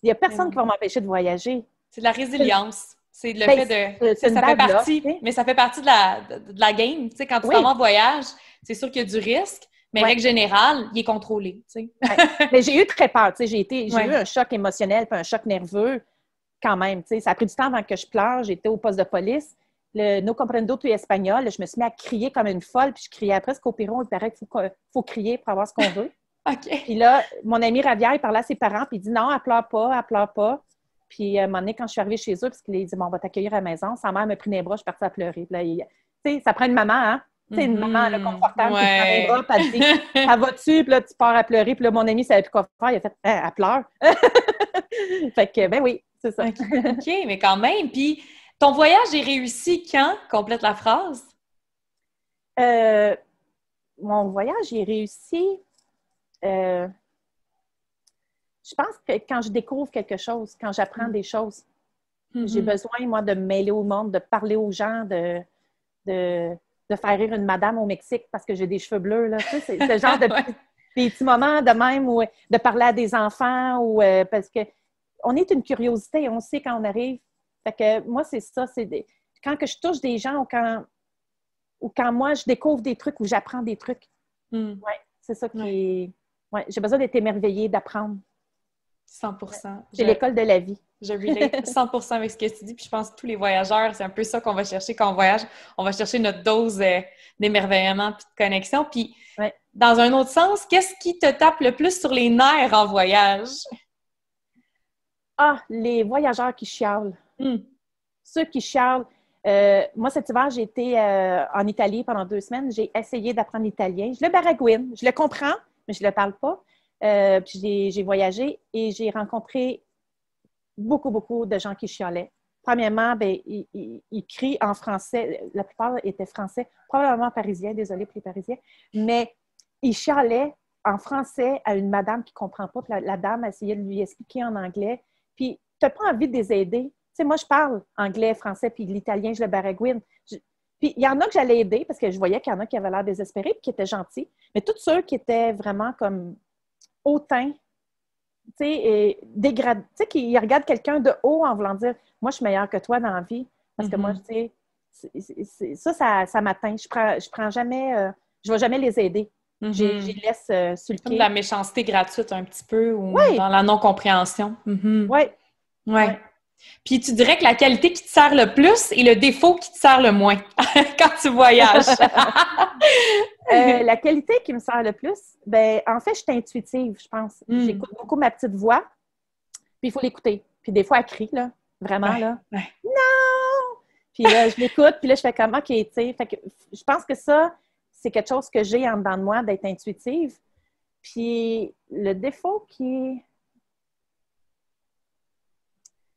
Il n'y a personne qui va m'empêcher de voyager. C'est de la résilience. C'est le fait de... Ça fait partie, mais ça fait partie de la game. Tu sais, quand tu t'en vas en voyage, c'est sûr qu'il y a du risque, mais règle générale, il est contrôlé. Tu sais. Mais j'ai eu très peur. Tu sais, j'ai eu un choc émotionnel puis un choc nerveux quand même. Tu sais. Ça a pris du temps avant que je pleure. J'étais au poste de police. Le No comprendo tu espagnol. Je me suis mis à crier comme une folle, puis je criais presque au Pérou. Il paraît qu'il faut crier pour avoir ce qu'on veut. Puis là, mon ami Ravière, il parlait à ses parents, puis il dit non, elle pleure pas. Puis, à un moment donné, quand je suis arrivée chez eux, parce qu'il a dit, bon, on va t'accueillir à la maison, sa mère m'a pris les bras, je suis partie à pleurer. Tu sais, ça prend une maman, hein? Tu sais, une maman là, confortable qui te prend les bras, puis elle te dit, elle va-tu? Puis là, tu pars à pleurer. Puis là, mon ami ne savait plus quoi faire. Il a fait, elle pleure. Fait que, ben oui, c'est ça. OK, mais quand même. Puis, ton voyage est réussi quand? Complète la phrase. Mon voyage est réussi. Je pense que quand je découvre quelque chose, quand j'apprends des choses, j'ai besoin, moi, de me mêler au monde, de parler aux gens, de faire rire une madame au Mexique parce que j'ai des cheveux bleus. Là. Tu sais, c'est ce genre de des petits moments de même où de parler à des enfants ou parce que on est une curiosité, on sait quand on arrive. Fait que moi, c'est ça. Quand que je touche des gens ou quand moi, je découvre des trucs ou j'apprends des trucs. Ouais, c'est ça qui est... Ouais, j'ai besoin d'être émerveillée, d'apprendre. 100%. C'est l'école de la vie. Je relate 100% avec ce que tu dis. Puis je pense que tous les voyageurs, c'est un peu ça qu'on va chercher quand on voyage. On va chercher notre dose d'émerveillement puis de connexion. Puis dans un autre sens, qu'est-ce qui te tape le plus sur les nerfs en voyage? Ah, les voyageurs qui chialent. Ceux qui chialent. Moi, cet hiver, j'ai été en Italie pendant 2 semaines. J'ai essayé d'apprendre l'italien. Je le baragouine. Je le comprends, mais je ne le parle pas. Puis j'ai voyagé et j'ai rencontré beaucoup de gens qui chialaient. Premièrement, ben, ils crient en français. La plupart étaient français, probablement parisiens, désolé pour les Parisiens, mais ils chialaient en français à une madame qui ne comprend pas. Puis la dame essayait de lui expliquer en anglais. Puis, tu n'as pas envie de les aider. Tu sais, moi, je parle anglais, français, puis l'italien, je le baragouine. Puis, il y en a que j'allais aider parce que je voyais qu'il y en a qui avaient l'air désespérés et qui étaient gentils. Mais tous ceux qui étaient vraiment comme hautain, tu sais, dégradé, tu sais, qui regardent quelqu'un de haut en voulant dire « Moi, je suis meilleure que toi dans la vie. » Parce que moi, tu sais, ça m'atteint. Je prends jamais... je ne vais jamais les aider. Je les laisse sur le pied. Comme de la méchanceté gratuite un petit peu ou dans la non-compréhension. Oui. Puis tu dirais que la qualité qui te sert le plus et le défaut qui te sert le moins quand tu voyages. La qualité qui me sert le plus, ben en fait, je suis intuitive, je pense. J'écoute beaucoup ma petite voix, puis il faut l'écouter. Puis des fois, elle crie, là, vraiment, là. Non! Puis là, je l'écoute, puis là, je fais comme, OK, tu sais. Fait que je pense que ça, c'est quelque chose que j'ai en dedans de moi, d'être intuitive. Puis le défaut qui...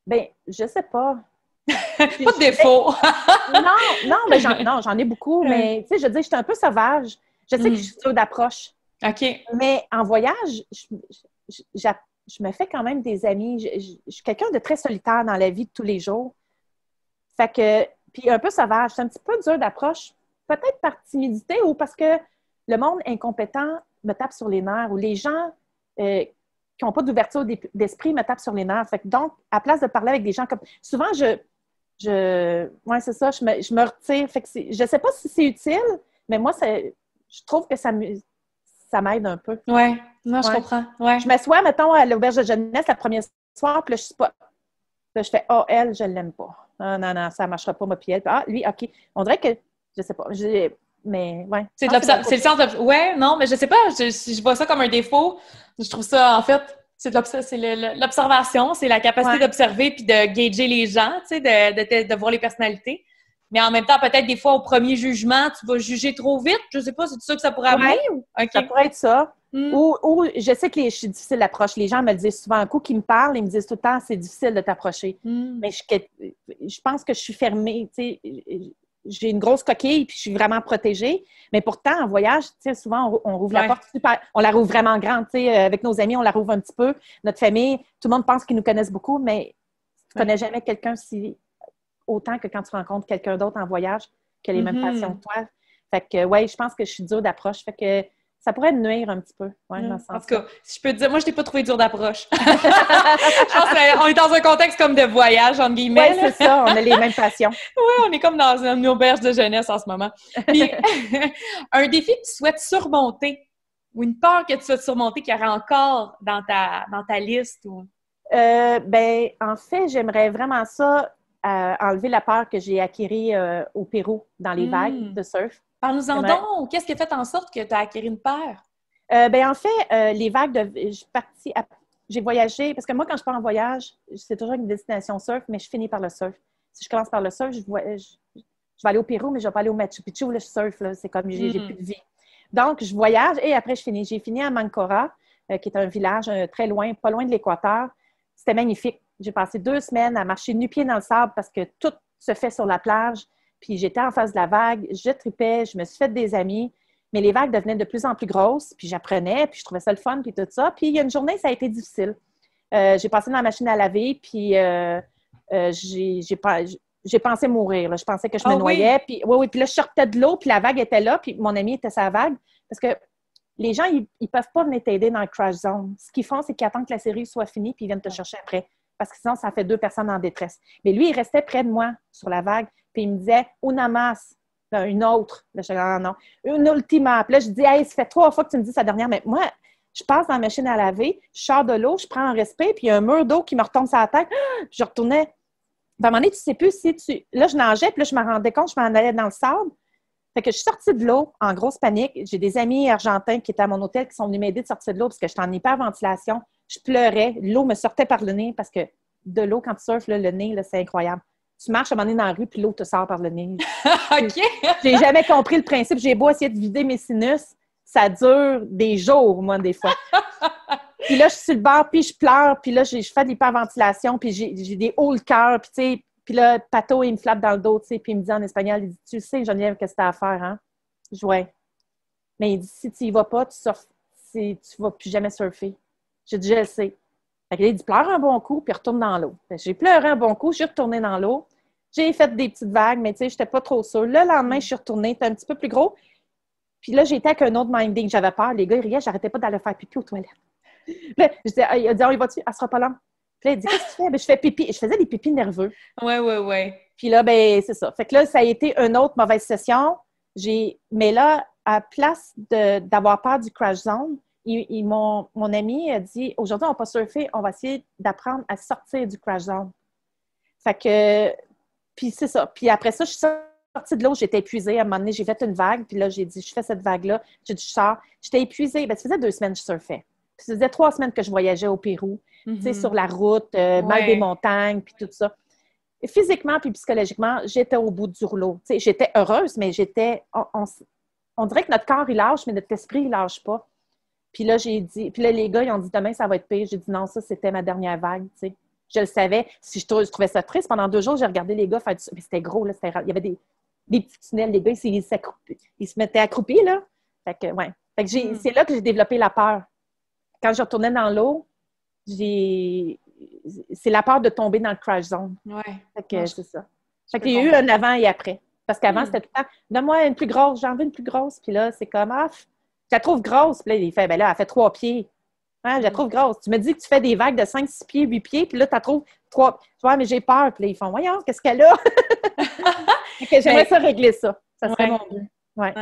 Ben, je sais pas. Pas de défaut. non, mais j'en ai beaucoup, mais tu sais, je veux dire, je suis un peu sauvage. Je sais que je suis sûre d'approche. OK. Mais en voyage, je me fais quand même des amis. Je suis quelqu'un de très solitaire dans la vie de tous les jours. Fait que, puis un peu sauvage. C'est un petit peu dur d'approche. Peut-être par timidité ou parce que le monde incompétent me tape sur les nerfs ou les gens qui n'ont pas d'ouverture d'esprit me tapent sur les nerfs. Fait que donc, à place de parler avec des gens comme... Souvent, ouais, c'est ça, je me retire. Fait que je ne sais pas si c'est utile, mais moi, je trouve que ça m'aide un peu. Oui, non, je comprends. Ouais. Je m'assois, mettons, à l'auberge de jeunesse le premier soir, puis là, je suis pas... Là, je fais « Ah, elle, je ne l'aime pas. Non, ça ne marchera pas, moi, puis elle. Ah, lui, OK. » On dirait que, je ne sais pas, Mais, ouais. C'est le sens de... Ouais, non, mais je sais pas, je vois ça comme un défaut. Je trouve ça, en fait, c'est l'observation, c'est la capacité d'observer puis de gager les gens, tu sais, de voir les personnalités. Mais en même temps, peut-être des fois, au premier jugement, tu vas juger trop vite. Je sais pas, c'est ça que ça pourrait amener? Ou... Okay. Ça pourrait être ça. Ou je sais que je suis difficile d'approche. Les gens me le disent souvent. Un coup qu'ils me parlent, ils me disent tout le temps, c'est difficile de t'approcher. Mais je pense que je suis fermée, tu sais. J'ai une grosse coquille puis je suis vraiment protégée. Mais pourtant, en voyage, tu sais, souvent, on rouvre la porte super... On la rouvre vraiment grande, tu sais. Avec nos amis, on la rouvre un petit peu. Notre famille, tout le monde pense qu'ils nous connaissent beaucoup, mais tu connais jamais quelqu'un autant que quand tu rencontres quelqu'un d'autre en voyage qui a les mêmes passions que toi. Fait que, ouais, je pense que je suis dure d'approche. Fait que ça pourrait me nuire un petit peu. Ouais, dans ce sens. En tout cas, si je peux te dire, moi, je t'ai pas trouvé dur d'approche. Je pense qu'on est dans un contexte comme de voyage, entre guillemets. Oui, c'est ça. On a les mêmes passions. Oui, on est comme dans une auberge de jeunesse en ce moment. Puis, un défi que tu souhaites surmonter ou une peur que tu souhaites surmonter qu'il y aurait encore dans ta liste? Ou... Ben, en fait, j'aimerais vraiment ça, enlever la peur que j'ai acquérie au Pérou dans les vagues de surf. Parle-nous-en donc! Qu'est-ce qui a fait en sorte que tu as acquis une peur? Ben, en fait, les vagues j'ai voyagé, parce que moi, quand je pars en voyage, c'est toujours une destination surf, mais je finis par le surf. Si je commence par le surf, je vais aller au Pérou, mais je ne vais pas aller au Machu Picchu, là, je surf, là, c'est comme j'ai plus de vie. Donc, je voyage et après, je finis. J'ai fini à Mancora, qui est un village très loin, pas loin de l'équateur. C'était magnifique. J'ai passé 2 semaines à marcher nu-pieds dans le sable parce que tout se fait sur la plage. Puis j'étais en face de la vague, je tripais, je me suis fait des amis, mais les vagues devenaient de plus en plus grosses, puis j'apprenais, puis je trouvais ça le fun, puis tout ça. Puis il y a une journée, ça a été difficile. J'ai passé dans la machine à laver, puis j'ai pensé mourir. Là. Je pensais que je me noyais. Puis, puis là, je sortais de l'eau, puis la vague était là, puis mon ami était sa vague. Parce que les gens, ils ne peuvent pas venir t'aider dans le crash zone. Ce qu'ils font, c'est qu'ils attendent que la série soit finie, puis ils viennent te chercher après. Parce que sinon, ça fait 2 personnes en détresse. Mais lui, il restait près de moi sur la vague, puis il me disait « Una mas ». Une autre. Là, je disais, non. Une ultima. Puis là, je dis, hey, ça fait 3 fois que tu me dis sa dernière. Mais moi, je passe dans la machine à laver, je sors de l'eau, je prends un respect, puis il y a un mur d'eau qui me retombe sur la tête. Puis je retournais. Puis à un moment donné, tu ne sais plus si tu. Là, je nageais, puis là, je me rendais compte, je m'en allais dans le sable. Fait que je suis sortie de l'eau en grosse panique. J'ai des amis argentins qui étaient à mon hôtel qui sont venus m'aider de sortir de l'eau parce que j'étais en hyperventilation. Je pleurais. L'eau me sortait par le nez parce que de l'eau, quand tu surfes, là, le nez, là, c'est incroyable. Tu marches à un moment donné dans la rue, puis l'eau te sort par le nez. OK! J'ai jamais compris le principe. J'ai beau essayer de vider mes sinus, ça dure des jours, moi, des fois. Puis là, je suis sur le bord, puis je pleure, puis là, je fais de l'hyperventilation, puis j'ai des hauts le cœur, puis tu sais, puis là, Pato, il me flatte dans le dos, tu sais, puis il me dit en espagnol, il dit, tu sais, Geneviève, qu'est-ce que t'as à faire, hein? Je dis, ouais. Mais il dit, si tu y vas pas, tu vas plus jamais surfer. J'ai dit, je le sais. Fait que là, il dit, pleure un bon coup, puis retourne dans l'eau. J'ai pleuré un bon coup, je suis retournée dans l'eau. J'ai fait des petites vagues, mais tu sais, j'étais pas trop sûre. Le lendemain, je suis retournée, c'était un petit peu plus gros. Puis là, j'étais avec un autre minding. J'avais peur. Les gars, ils riaient, j'arrêtais pas d'aller faire pipi aux toilettes. Puis là, je disais, il a dit, oh, il va-tu? Elle sera pas là. Puis là, il dit, qu'est-ce que tu fais? Ben, je fais pipi. Je faisais des pipis nerveux. Ouais. Puis là, ben, c'est ça. Fait que là, ça a été une autre mauvaise session. Mais là, à place d'avoir peur du crash zone, mon ami a dit, aujourd'hui, on va pas surfer, on va essayer d'apprendre à sortir du crash zone. Fait que, puis c'est ça. Puis après ça, je suis sortie de l'eau, j'étais épuisée. À un moment donné, j'ai fait une vague, puis là, j'ai dit, je fais cette vague-là. J'ai dit, je sors. J'étais épuisée. Ben, ça faisait 2 semaines que je surfais. Puis ça faisait 3 semaines que je voyageais au Pérou, tu sais, sur la route, mal des montagnes, puis tout ça. Et physiquement puis psychologiquement, j'étais au bout du rouleau. Tu sais, j'étais heureuse, mais on dirait que notre corps, il lâche, mais notre esprit, il lâche pas. Puis là, puis là, les gars, ils ont dit, demain, ça va être pire. J'ai dit, non, ça, c'était ma dernière vague, tu sais. Je le savais. Si je trouvais ça triste, pendant 2 jours, j'ai regardé les gars faire du... Mais c'était gros, là. Il y avait des petits tunnels. Les gars, ils se mettaient accroupis, là. Fait que, ouais. Fait que c'est là que j'ai développé la peur. Quand je retournais dans l'eau, c'est la peur de tomber dans le crash zone. Ouais. Fait que c'est ça. Fait qu'il y a eu un avant et après. Parce qu'avant, c'était tout le temps, donne-moi une plus grosse, j'en veux une plus grosse. Puis là, c'est comme, je la trouve grosse. Puis là, il fait, ben là, elle fait 3 pieds. Hein, je la trouve grosse. Tu me dis que tu fais des vagues de 5, 6 pieds, 8 pieds, puis là, tu la trouves 3. Tu vois, mais j'ai peur. Puis là, ils font, voyons, qu'est-ce qu'elle a? J'aimerais ça régler ça. Ça serait mon but. Ouais.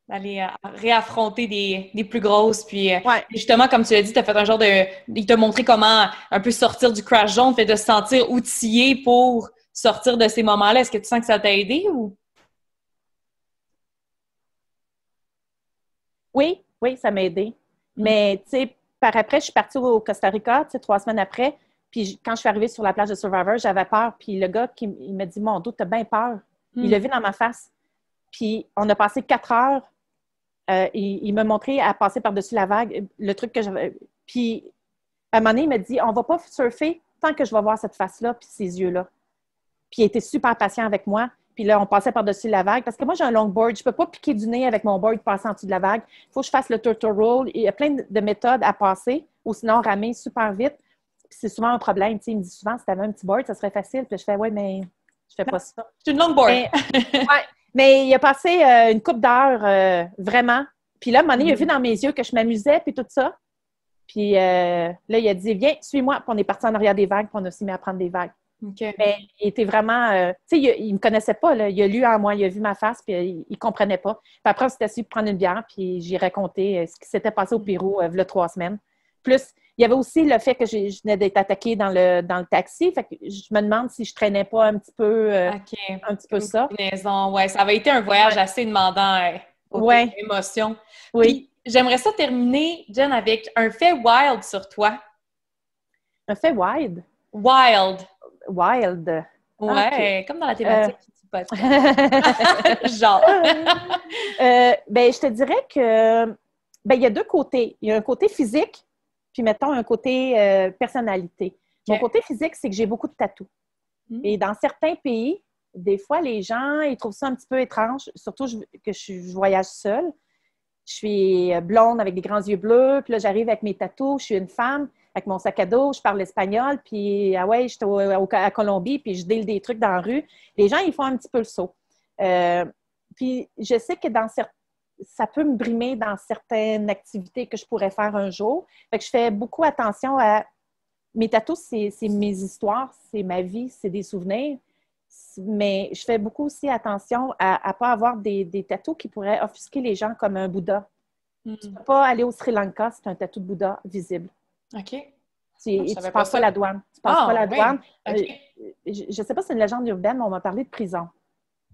D'aller réaffronter des plus grosses. Puis justement, comme tu l'as dit, tu as fait un genre de... Il t'a montré comment un peu sortir du crash zone, fait de se sentir outillé pour sortir de ces moments-là. Est-ce que tu sens que ça t'a aidé ou... Oui, oui, ça m'a aidé. Mais, tu sais, par après, je suis partie au Costa Rica, tu sais, 3 semaines après. Puis quand je suis arrivée sur la plage de Survivor, j'avais peur. Puis le gars, il m'a dit, mon dos, t'as bien peur. Il l'a vu dans ma face. Puis on a passé 4 heures. Il m'a montré à passer par-dessus la vague, le truc que j'avais. Puis à un moment donné, il m'a dit, on va pas surfer tant que je vais voir cette face-là puis ces yeux-là. Puis il était super patient avec moi. Puis là, on passait par-dessus la vague. Parce que moi, j'ai un longboard. Je ne peux pas piquer du nez avec mon board et passer en dessous de la vague. Il faut que je fasse le turtle roll. Il y a plein de méthodes à passer ou sinon ramer super vite. Puis c'est souvent un problème. Tu sais, il me dit souvent, si tu avais un petit board, ça serait facile. Puis je fais, ouais, mais je fais pas ça. C'est une longboard. Mais il a passé une couple d'heures, vraiment. Puis là, à un moment donné, il a vu dans mes yeux que je m'amusais, puis tout ça. Puis là, il a dit, viens, suis-moi. Puis on est parti en arrière des vagues, puis on a aussi mis à prendre des vagues. Okay. Mais il était vraiment... tu sais, il ne me connaissait pas, là. Il a lu en moi, il a vu ma face, puis il ne comprenait pas. Puis après, on s'est assis pour prendre une bière, puis j'ai raconté ce qui s'était passé au Pérou il y a 3 semaines. Plus, il y avait aussi le fait que je venais d'être attaquée dans le taxi. Fait que je me demande si je traînais pas un petit peu, un petit peu ça. Ouais, ça avait été un voyage assez demandant côté émotion. Oui. Puis, j'aimerais ça terminer, Jen, avec un fait wild sur toi. Un fait wild? Wild. Wild. Ouais, comme dans la thématique du podcast. Genre. Ben, je te dirais que ben, il y a 2 côtés. Il y a un côté physique, puis mettons un côté personnalité. Mon côté physique, c'est que j'ai beaucoup de tatous. Et dans certains pays, des fois, les gens, ils trouvent ça un petit peu étrange, surtout que je voyage seule. Je suis blonde avec des grands yeux bleus, puis là, j'arrive avec mes tatous, je suis une femme, avec mon sac à dos, je parle espagnol, puis je suis à Colombie, puis je deal des trucs dans la rue. Les gens, ils font un petit peu le saut. Puis je sais que ça peut me brimer dans certaines activités que je pourrais faire un jour. Fait que je fais beaucoup attention à... Mes tatous, c'est mes histoires, c'est ma vie, c'est des souvenirs. Mais je fais beaucoup aussi attention à ne pas avoir des tatous qui pourraient offusquer les gens comme un Bouddha. Tu ne peux pas aller au Sri Lanka, c'est un tatou de Bouddha visible. OK. Tu ne passes pas la douane. Tu passes pas la douane. Okay. Je ne sais pas si c'est une légende urbaine, mais on m'a parlé de prison.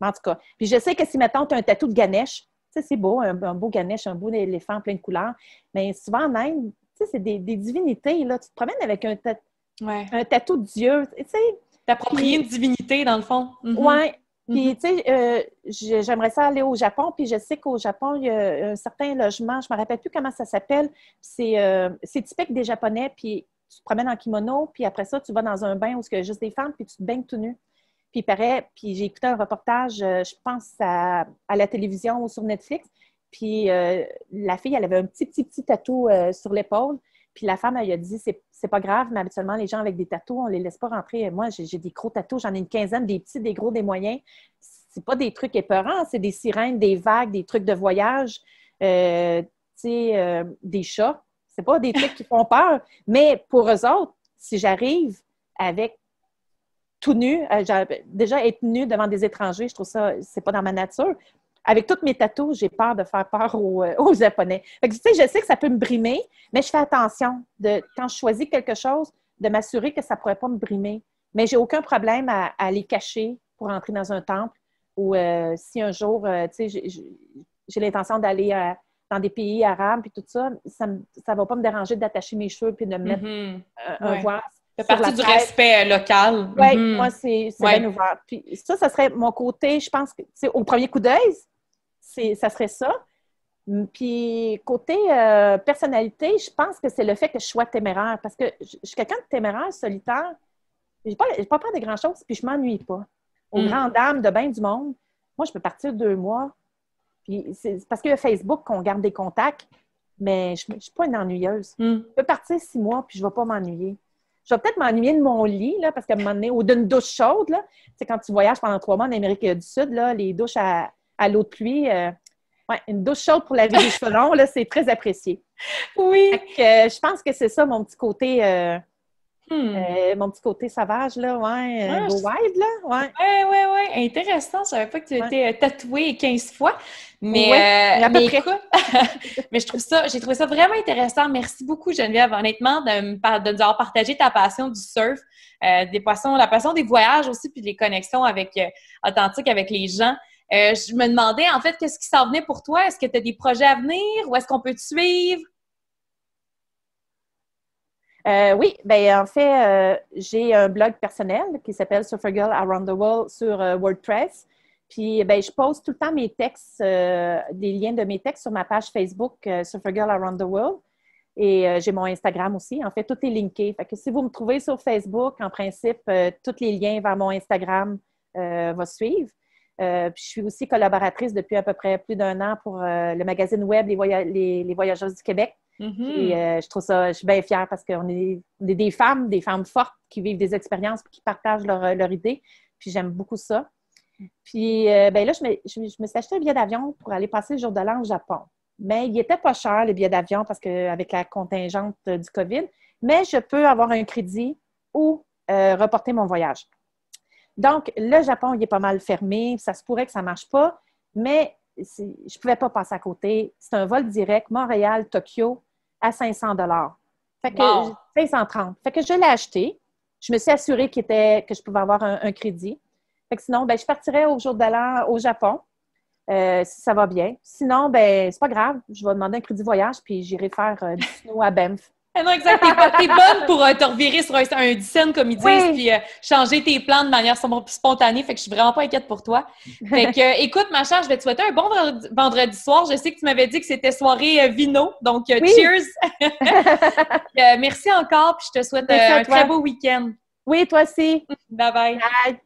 En tout cas. Puis je sais que si, mettons, tu as un tatou de Ganesh, tu sais, c'est beau, un beau Ganesh, un beau éléphant plein de couleurs, mais souvent en Inde, tu sais, c'est des divinités, là. Tu te promènes avec un tatou de Dieu, tu sais. T'approprier une divinité, dans le fond. Oui. Puis, tu sais, j'aimerais ça aller au Japon, puis je sais qu'au Japon, il y a un certain logement, je ne me rappelle plus comment ça s'appelle, c'est typique des Japonais, puis tu te promènes en kimono, puis après ça, tu vas dans un bain où il y a juste des femmes, puis tu te baignes tout nu. Puis il paraît, puis j'ai écouté un reportage, je pense à la télévision ou sur Netflix, puis la fille, elle avait un petit tatou sur l'épaule, puis la femme, elle a dit, c'est pas grave, mais habituellement, les gens avec des tatous, on les laisse pas rentrer. Moi, j'ai des gros tatous, j'en ai une quinzaine, des petits, des gros, des moyens. C'est pas des trucs épeurants, c'est des sirènes, des vagues, des trucs de voyage, tu sais, des chats. C'est pas des trucs qui font peur, mais pour eux autres, si j'arrive avec tout nu, déjà être nu devant des étrangers, je trouve ça, c'est pas dans ma nature. Avec toutes mes tatous, j'ai peur de faire peur aux Japonais. Fait que, tu sais, je sais que ça peut me brimer, mais je fais attention quand je choisis quelque chose, de m'assurer que ça ne pourrait pas me brimer. Mais j'ai aucun problème à les cacher pour entrer dans un temple ou si un jour, tu sais, j'ai l'intention d'aller dans des pays arabes et tout ça, ça ne va pas me déranger d'attacher mes cheveux et de me mettre un voile. C'est partie du respect local. Oui, moi, c'est bien ouvert. Puis ça serait mon côté, je pense, que au premier coup d'œil, ça serait ça. Puis côté personnalité, je pense que c'est le fait que je sois téméraire. Parce que je suis quelqu'un de téméraire, solitaire. J'ai pas peur de grand-chose, puis je m'ennuie pas. Aux grandes dames de bien du monde, moi, je peux partir 2 mois. Puis c'est parce qu'il y a Facebook qu'on garde des contacts, mais je ne suis pas une ennuyeuse. Je peux partir 6 mois, puis je ne vais pas m'ennuyer. Je vais peut-être m'ennuyer de mon lit, là, parce qu'à un moment donné, ou d'une douche chaude, là. Tu sais, quand tu voyages pendant 3 mois en Amérique du Sud, là, les douches à l'eau de pluie, une douche chaude pour laver les cheveux longs, là, c'est très apprécié. Oui. Je pense que c'est ça, mon petit côté sauvage, là, go wild, là, Oui. Intéressant. Je ne savais pas que tu étais tatouée 15 fois. Mais, mais écoute, mais j'ai trouvé ça vraiment intéressant. Merci beaucoup, Geneviève, honnêtement, de nous avoir partagé ta passion du surf, la passion des voyages aussi, puis des connexions authentiques avec les gens. Je me demandais, en fait, qu'est-ce qui s'en venait pour toi? Est-ce que tu as des projets à venir? Ou est-ce qu'on peut te suivre? Oui, ben en fait, j'ai un blog personnel qui s'appelle Surfer Girl Around the World sur WordPress. Puis, ben, je poste tout le temps mes textes, des liens de mes textes sur ma page Facebook Surfer Girl Around the World. Et j'ai mon Instagram aussi. En fait, tout est linké. Fait que si vous me trouvez sur Facebook, en principe, tous les liens vers mon Instagram vont suivre. Puis je suis aussi collaboratrice depuis à peu près plus d'un an pour le magazine web Les Voyageuses du Québec. Puis, je trouve ça, je suis bien fière parce qu'on est des femmes fortes qui vivent des expériences et qui partagent leur idée. Puis j'aime beaucoup ça. Puis ben là, je me suis acheté un billet d'avion pour aller passer le jour de l'an au Japon. Mais il n'était pas cher, le billet d'avion, parce qu'avec la contingente du COVID, mais je peux avoir un crédit ou reporter mon voyage. Donc, le Japon, il est pas mal fermé. Ça se pourrait que ça ne marche pas, mais je ne pouvais pas passer à côté. C'est un vol direct Montréal-Tokyo à 500 $. Fait que, Wow. 530. Fait que je l'ai acheté. Je me suis assurée que je pouvais avoir un crédit. Fait que sinon, ben, je partirais au jour de l'an au Japon, si ça va bien. Sinon, ben, c'est pas grave. Je vais demander un crédit voyage puis j'irai faire du snow à Banff. Ah non, exact. T'es bonne pour te revirer sur un dizaine, comme ils disent, Oui. puis changer tes plans de manière spontanée. Fait que je suis vraiment pas inquiète pour toi. Fait que, écoute, ma chère, je vais te souhaiter un bon vendredi soir. Je sais que tu m'avais dit que c'était soirée vino, donc Oui. cheers! Merci encore, puis je te souhaite Merci à un toi. très beau week-end. Oui, toi aussi. Bye bye! Bye.